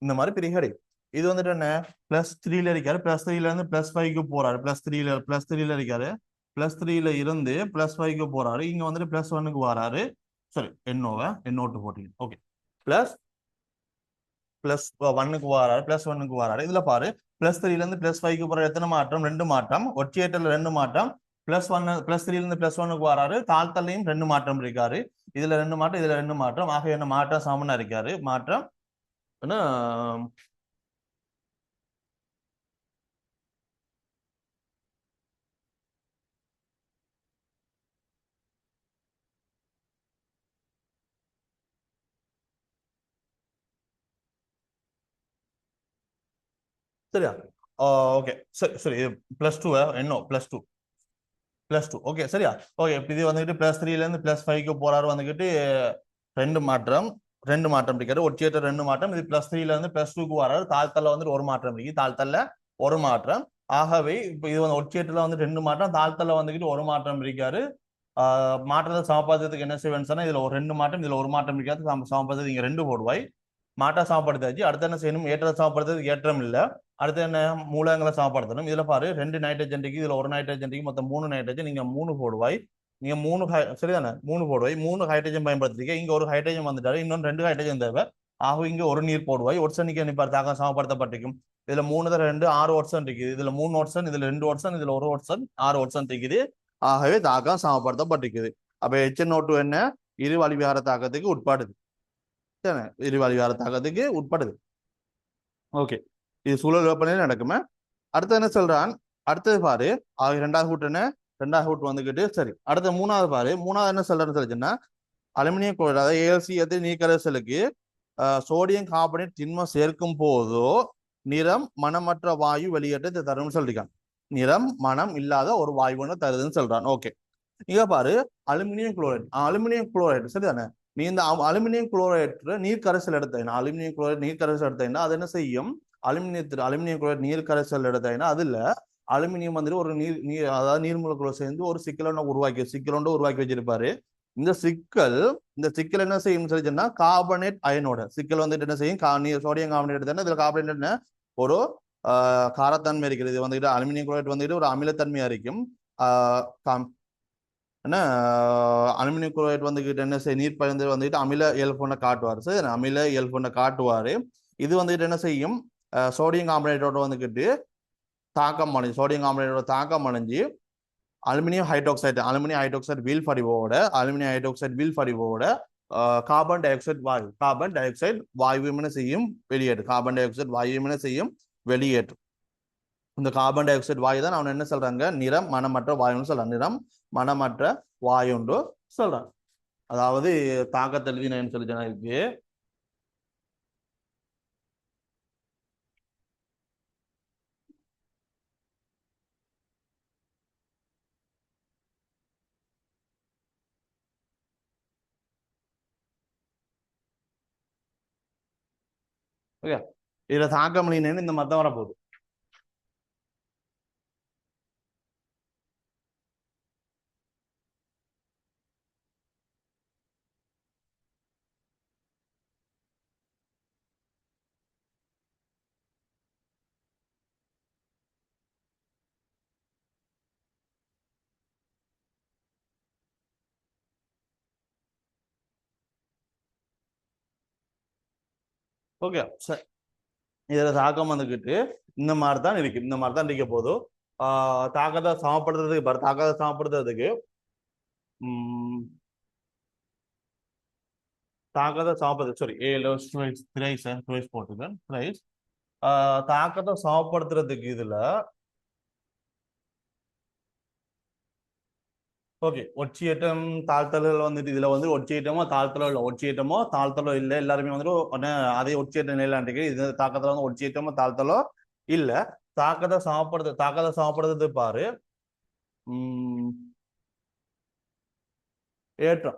இந்த மாதிரி பிரிகடை. இது வந்துட்டு என்ன +3 இருக்காரு, +3 இருந்து +5க்கு போறாரு, +3 இருக்காரு, +3 இருந்து +5க்கு போறாரு. இங்க வந்துட்டு +1க்கு வராரு. சரி, NO2 போட்டீங்க. ஓகே, +1க்கு வராரு. இதுல பாரு +3 இருந்து +5க்கு போற எத்தனை மாற்றம், 2 மாற்றம். ஒற்றையேற்றல 2 மாற்றம். +3 இருந்து +1க்கு வராரு. தாழ்த்தலையும் 2 மாற்றம் இருக்காரு. இதுல 2 மாற்றம், இதுல 2 மாற்றம். ஆக என்ன மாற்றம் சமனா இருக்காரு. மாற்றம் என்ன சரியா? ஓகே சரி சரி, +2 என்ன +2 +2. ஓகே சரியா? ஓகே இது வந்துட்டு +3ல இருந்து +5க்கு போறாரு வந்துகிட்டு ரெண்டு மாற்றம் இருக்காரு. ஒற்றையற்ற ரெண்டு மாற்றம். இது +3ல இருந்து +2க்கு வராரு. தாழ்த்தல்ல வந்துட்டு ஒரு மாற்றம் இருக்கு. தாழ்த்தல்ல ஒரு மாற்றம். ஆகவே இப்ப இது வந்து ஒற்றையற்றல வந்து ரெண்டு மாற்றம், தாழ்த்தல்ல வந்துகிட்டு ஒரு மாற்றம் இருக்காரு. மாற்றத்தை சமப்படுத்துறதுக்கு என்ன செய்வேன்னு சொன்னா இதுல ஒரு ரெண்டு மாற்றம், இதுல ஒரு மாற்றம் இருக்காது. சமப்படுத்துறது இங்க 2 போடுவாய். மாற்றா சமப்படுத்தாச்சு. அடுத்து என்ன செய்யணும்? ஏற்றத்தை சமப்படுத்துறதுக்கு ஏற்றம் இல்ல. அடுத்து என்ன? மூலகங்களை சமப்படுத்தணும். இதுல பாரு 2 நைட்ரஜன் இருக்கு, இதுல ஒரு நைட்ரஜன் இருக்கு, மொத்தம் 3 நைட்ரஜன். நீங்க 3 போடுவாய். நீங்க 3 சரிதானே? 3 போடுவாய். 3 ஹைட்ரஜன் பயன்படுத்திருக்க. இங்க ஒரு ஹைட்ரஜன் வந்துட்டாரு, இன்னொன்று 2 ஹைட்ரஜன் தேவை. ஆக இங்க ஒரு நீர் போடுவாய். ஒட்சனுக்கு நிப்பார் தாக்கம் சமப்படுத்தப்பட்டிருக்கும். இதுல 3 தர 2 6 ஒட்சன் இருக்குது. இதுல 3 ஒட்சன், இதுல 2 ஒட்சன், இதுல ஒரு ஒட்சன், 6 ஒட்சன் இருக்குது. ஆகவே தாக்கம் சமப்படுத்தப்பட்டிருக்குது. அப்ப HNO2 என்ன? இரு வழிவிகார தாக்கத்துக்கு உட்படுது. இரு வழிவிகார தாக்கத்துக்கு உட்படுது. ஓகே, இது சூழல் வெப்பநிலை நடக்குமே. அடுத்து என்ன சொல்றான்? அடுத்தது பாரு, ரெண்டாவது கூட்டு என்ன? ரெண்டாவது கூட்டு வந்துகிட்டு சரி. அடுத்த மூணாவது பாரு, மூணாவது என்ன சொல்றேன்னு சொல்லிச்சுன்னா அலுமினியம் குளோரைடு, அதாவது AlCl நீர்க்கரைசலுக்கு சோடியம் கார்பனேட் திண்மம் சேர்க்கும் போதோ நிறம் மனமற்ற வாயு வெளியேற்ற தரும்னு சொல்லிருக்கான். நிறம் மனம் இல்லாத ஒரு வாயுன்னு தருதுன்னு சொல்றான். ஓகே, இங்க பாரு அலுமினியம் குளோரைடு சரிதானே? நீ இந்த அலுமினியம் குளோரைடு நீர் கரைசல் எடுத்தீங்கன்னா, அலுமினியம் குளோரைடு நீர் கரைசல் எடுத்தீங்கன்னா அது என்ன செய்யும்? அலுமினியம் குளோரைடு நீர் கரைசல் எடுத்தீங்கன்னா அதுல அலுமினியம் வந்துட்டு ஒரு நீர் அதாவது நீர்மூலக்குள்ள சேர்ந்து ஒரு சிக்கலோட உருவாக்கி வச்சிருப்பாரு. இந்த சிக்கல் என்ன செய்யும் சொல்லிச்சுன்னா கார்பனேட் அயனோட சிக்கல் வந்துட்டு என்ன செய்யும்? சோடியம் கார்பனேட் எடுத்தா இதுல கார்பனேட் என்ன? ஒரு காரத்தன்மை இருக்கிறது. இது வந்துட்டு அலுமினியம் குளோரைடு வந்துட்டு ஒரு அமிலத்தன்மையா இருக்கும். என்ன அலுமினியம் குளோரைடு வந்துகிட்டு என்ன செய்யும்? நீர் பயந்து வந்துட்டு அமில இயல்புண்ண காட்டுவார். சரி, அமில இயல்புண்ண காட்டுவாரு. இது வந்துட்டு என்ன செய்யும்? சோடியம் கார்பனேட்டோட வந்துகிட்டு தாக்கம் அடைஞ்சு, சோடியம் கார்பனேட்டோட தாக்கம் அடைஞ்சு அலுமினியம் ஹைட்ராக்சைடு வீழ்படிவோட கார்பன் டை ஆக்சைடு வாயு என்ன செய்யும்? வெளியேற்றும். இந்த கார்பன் டை ஆக்சைடு வாயு தான் அவன் என்ன சொல்றாங்க? நிறம் மனமற்ற வாயுன்னு சொல்றான். நிறம் மனமற்ற வாயுன்னு சொல்றான். அதாவது தாக்கத்தெழுதினு சொல்லி இருக்கு. ஓகே, இதுல தாக்கம் இந்த மாதிரி தான் வரப்போகுது. ஓகே, இதுல தாக்கம் வந்துகிட்டு இந்த மாதிரி தான் இருக்க போதும். தாக்கத்தை சமப்படுத்துறதுக்கு தாக்கத்தை சமப்படுத்துறதுக்கு இதுல ஓகே ஒட்சியேற்றம் தாழ்த்தல்கள் வந்துட்டு இதுல வந்து ஒட்சியேற்றமோ தாழ்த்தலோ இல்ல. எல்லாருமே வந்துட்டு அதே ஒட்சியேற்ற நிலையில இது தாக்கத்துல வந்து ஒட்சியேற்றமோ தாழ்த்தலோ இல்ல. தாக்கத்தை சமப்படுத்துறது பாரு ஏற்றம்.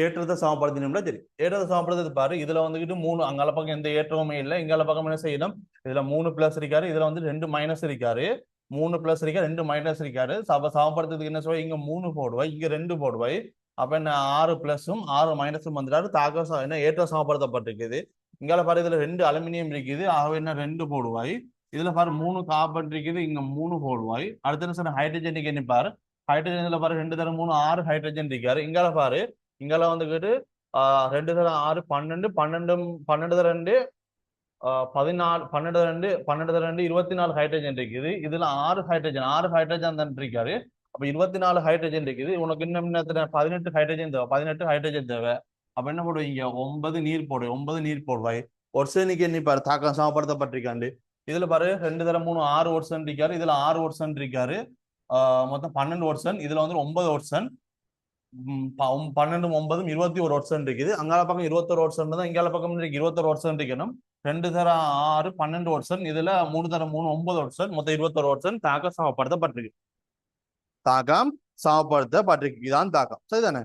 ஏற்றத்தை சமப்படுத்தினோம்னா சரி, ஏற்றத்தை சமப்படுத்துறது பாரு. இதுல வந்துகிட்டு 3 அங்கால பக்கம் எந்த ஏற்றமுமே இல்லை. இங்கால பக்கம் என்ன செய்யணும்? இதுல 3 பிளஸ் இருக்காரு, இதுல வந்து 2 மைனஸ் இருக்காரு. 3 பிளஸ் இருக்கா, 2 மைனஸ் இருக்காரு. சமப்படுத்துறதுக்கு என்ன சொல்லுவாய்? இங்க 3 போடுவாய், இங்க 2 போடுவாய். அப்ப என்ன 6 பிளஸும் 6 மைனஸும் வந்துட்டாரு. தாக்கம் என்ன ஏற்றம் சமப்படுத்தப்பட்டிருக்குது. இங்கால பாரு இதுல 2 அலுமினியம் இருக்குது. ஆகவே என்ன 2 போடுவாய். இதுல பாரு 3 கார்பன் இருக்குது, இங்க 3 போடுவாய். அடுத்து என்ன சொன்ன? ஹைட்ரஜனுக்கு என்ன பாரு? ஹைட்ரஜன் இதுல பாரு 2 தர 3 6 ஹைட்ரஜன் இருக்காரு. இங்கால பாரு, இங்கால வந்துகிட்டு 2 தர 6 12 12 தர 2 14 12 தர 2 24 ஹைட்ரஜன் இருக்குது. இதுல 6 ஹைட்ரஜன் தான் இருக்காரு. அப்ப 24 ஹைட்ரஜன் இருக்குது. உனக்கு இன்னும் 18 ஹைட்ரஜன் தேவை. அப்ப என்ன போடுவீங்க? 9 நீர் போடுவாய். ஒர்சனுக்கு என்ன பாரு தாக்கம் சமப்படுத்தப்பட்டிருக்காண்டு. இதுல பாரு 2 தர 3 6 ஒர்சன் இருக்காரு. இதுல 6 ஒர்சன் இருக்காரு. மொத்தம் 12 ஒர்சன். இதுல வந்து 9 ஒர்சன். 12 9 21 ஒர்சன் இருக்குது. அங்கால பக்கம் 21 ஒர்சன் தான், இங்கால பக்கம் 21 ஒர்சன் இருக்கணும். 2 தர 6 12 ஒர்சன். இதுல 3 தர 3 9 ஒர்சன். மொத்தம் 21 ஒர்சன் தாக்கம் சமப்படுத்தப்பட்டிருக்கு. தாக்கம் சமப்படுத்தப்பட்டிருக்கு. இதான் தாக்கம். சரிதானே?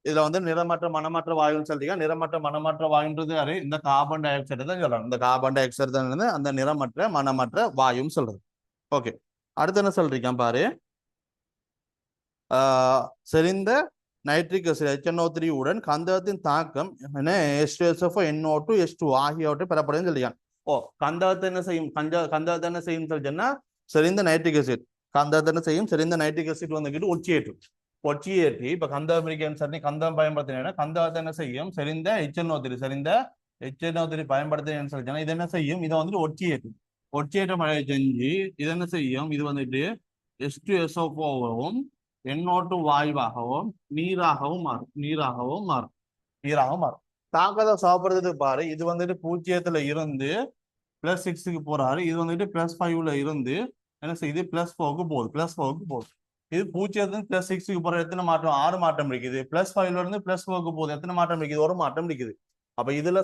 இதுல வந்து நிறமற்ற மனமற்ற வாயுன்னு சொல்றீங்க. நிறமற்ற மனமற்ற வாயுன்றது யாரு? இந்த கார்பன் டை ஆக்சைடு தான் சொல்லலாம். இந்த கார்பன் டை ஆக்சைடு தான் அந்த நிறமற்ற மனமற்ற வாயுன்னு சொல்றது. ஓகே, அடுத்து என்ன சொல்றீங்க பாரு. செறிந்த நைட்ரிக் அசிட் HNO3 உடன் கந்தகத்தின் தாக்கம் என்ன H2SO4 NO2 H2 ஆகியவற்றை பெறப்படுதுன்னு சொல்லியான். ஓ, கந்தகத்தை என்ன செய்யும்? கந்தகத்தை என்ன செய்யும் சொல்லிச்சேன்னா செறிந்த நைட்ரிக் அசிட். கந்தகத்தை என்ன செய்யும்? செறிந்த நைட்ரிக் அசிட் வந்துக்கிட்டு ஒட்சியேற்றி இப்ப கந்தகம் இருக்கேன்னு சொல்லி கந்தகம் பயன்படுத்தினா கந்தகத்தை என்ன செய்யும்? செறிந்த HNO3 பயன்படுத்தினேன்னு சொல்லிச்சேன்னா இது என்ன செய்யும்? இதை வந்துட்டு ஒட்சியேற்ற மழை செஞ்சு இது என்ன செய்யும்? இது வந்துட்டு H2SO4வும் NO2 வாயுவாகவும் நீராகவும் மாறும். தாக்கத்தை சாப்பிடுறதுக்கு பாரு. இது வந்துட்டு 0ல இருந்து +6க்கு போறாரு. இது வந்துட்டு +5ல இருந்து என்ன செய்யுது? +4க்கு போகுது. இது 0ல +6க்கு போற எத்தனை மாற்றம்? 6 மாற்றம் இருக்குது. +5ல இருந்து +4க்கு போகுது. எத்தனை மாற்றம் இருக்குது? 1 மாற்றம் இருக்குது. அப்ப இதுல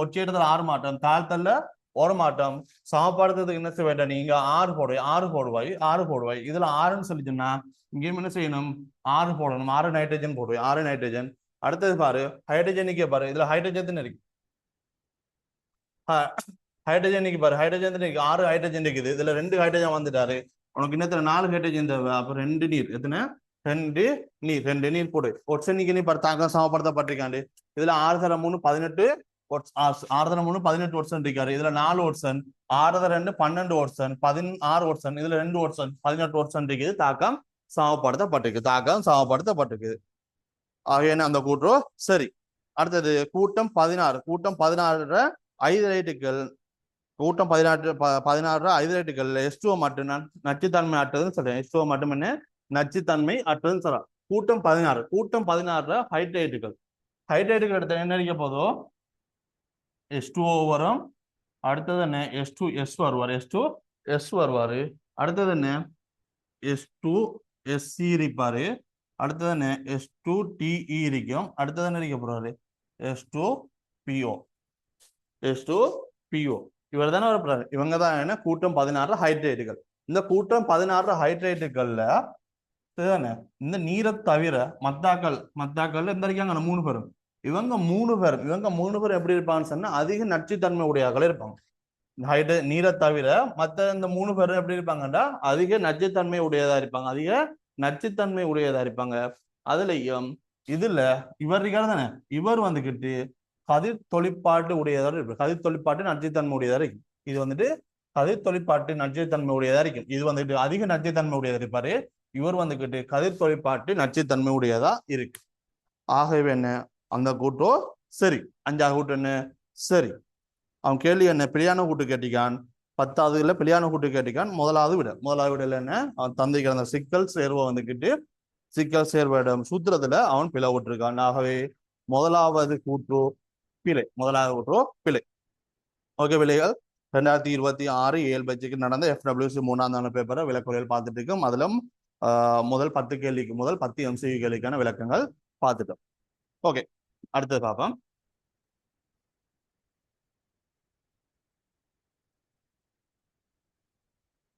ஒட்சியேற்றத்துல 6 மாற்றம், தாழ்த்தல்ல 1 மாற்றம். சமப்படுத்துறதுக்கு என்ன செய்ய வேண்டாம்? நீங்க 6 போடுவாய். இதுல 6ன்னு சொல்லிச்சுன்னா இங்கேயும் என்ன செய்யணும்? 6 போடணும். 6 நைட்ரஜன் போடுவேன். 6 நைட்ரஜன். அடுத்தது பாரு, ஹைட்ரஜனுக்கே பாரு. இதுல ஹைட்ரஜன் இருக்கு. ஹைட்ரஜனுக்கு பாரு, ஹைட்ரஜன் இருக்கு. 6 ஹைட்ரஜன் இருக்குது. இதுல 2 ஹைட்ரஜன் வந்துட்டாரு. உனக்கு இன்னத்துல 4 ஹைட்ரஜன் தேவை. அப்ப 2 நீர். எத்தனை? 2 நீர் போடு. ஒட்சனிக்கு நீ தாக்கம் சமப்படுத்தப்பட்டிருக்காண்டு. இதுல 6 தர 3 18 6 தர 3 18 ஒட்சன் இருக்காரு. இதுல 4 ஒட்சன், 6 தர 2 12 ஒட்சன், 16 ஒட்சன், இதுல 2 ஒட்சன், 18 ஒட்சன் இருக்குது. தாக்கம் சமப்படுத்தப்பட்டிருக்கு. ஆகிய அந்த கூற்றம் சரி. அடுத்தது கூட்டம் 16 ஐதரைட்டுகள். கூட்டம் 16 ஐதரைட்டுகள் H2O மட்டும் நச்சுத்தன்மை அற்றதுன்னு சொல்றேன். H2O மட்டும் என்ன நச்சுத்தன்மை அற்றதுன்னு சொல்றேன். கூட்டம் 16 ஹைட்ரேட்டுகள் எடுத்த என்ன இருக்க போதோ H2O வரும். அடுத்தது என்ன? H2S வருவாரு. அடுத்தது என்ன? H2SC இருப்பாரு. அடுத்தது என்ன? H2TE இருக்கும். அடுத்தது என்ன இருக்க போறாரு? H2PO. இவர் தானே வரப்படுறாரு. இவங்க தான் என்ன? கூட்டம் 16 ஹைட்ரேட்டுகள். இந்த கூட்டம் 16 ஹைட்ரேட்டுகள்ல இந்த நீரை தவிர மத்தாக்கள் இந்த இருக்காங்க 3 பேரும். இவங்க மூணு பேரும் எப்படி இருப்பாங்கன்னு சொன்னா அதிக நச்சுத்தன்மை உடையவர்களே இருப்பாங்க. நீரை தவிர மத்த இந்த 3 பேரும் எப்படி இருப்பாங்கடா? அதிக நச்சுத்தன்மை உடையதா இருப்பாங்க. அதுலயும் இதுல இவர் இருக்காரு தானே, இவர் வந்துகிட்டு கதிர் தொழிற்பாட்டு உடையதா இருக்கு. கதிர் தொழிற்பாட்டு நச்சுத்தன்மை உடையதா இருக்கு. இது வந்துட்டு கதிர் தொழிற்பாட்டு நச்சுத்தன்மை உடையதா இருக்கு. இது வந்துட்டு அதிக நச்சுத்தன்மை உடையதா இருப்பாரு. இவர் வந்துகிட்டு கதிர் தொழிற்பாட்டு நச்சுத்தன்மை உடையதா இருக்கு. ஆகவே என்ன? அந்த கூட்டம் சரி. 5வது கூட்டம் என்ன? சரி. அவன் கேள்வி என்ன? பிழையான கூட்டு கேட்டிக்கான். 10வதுல பிழையான கூட்டு கேட்டிக்கான். முதலாவது விடல என்ன? அவன் தந்தைக்கு அந்த சிக்கல் சேர்வையிடம் சூத்திரத்துல அவன் பிழை விட்டுருக்கான். ஆகவே முதலாவது கூற்று பிழை. ஓகே, விலைகள் 2026 7 பட்ஜெட்டுக்கு நடந்த FWC 3ஆம் ஆண்டு பேப்பரை விளக்குறையில் பார்த்துட்டு இருக்கோம். அதிலும் முதல் 10 கேள்விக்கு முதல் 10 MCQ கேள்விக்கான விளக்கங்கள் பார்த்துட்டோம். ஓகே, அடுத்தது பார்ப்போம்.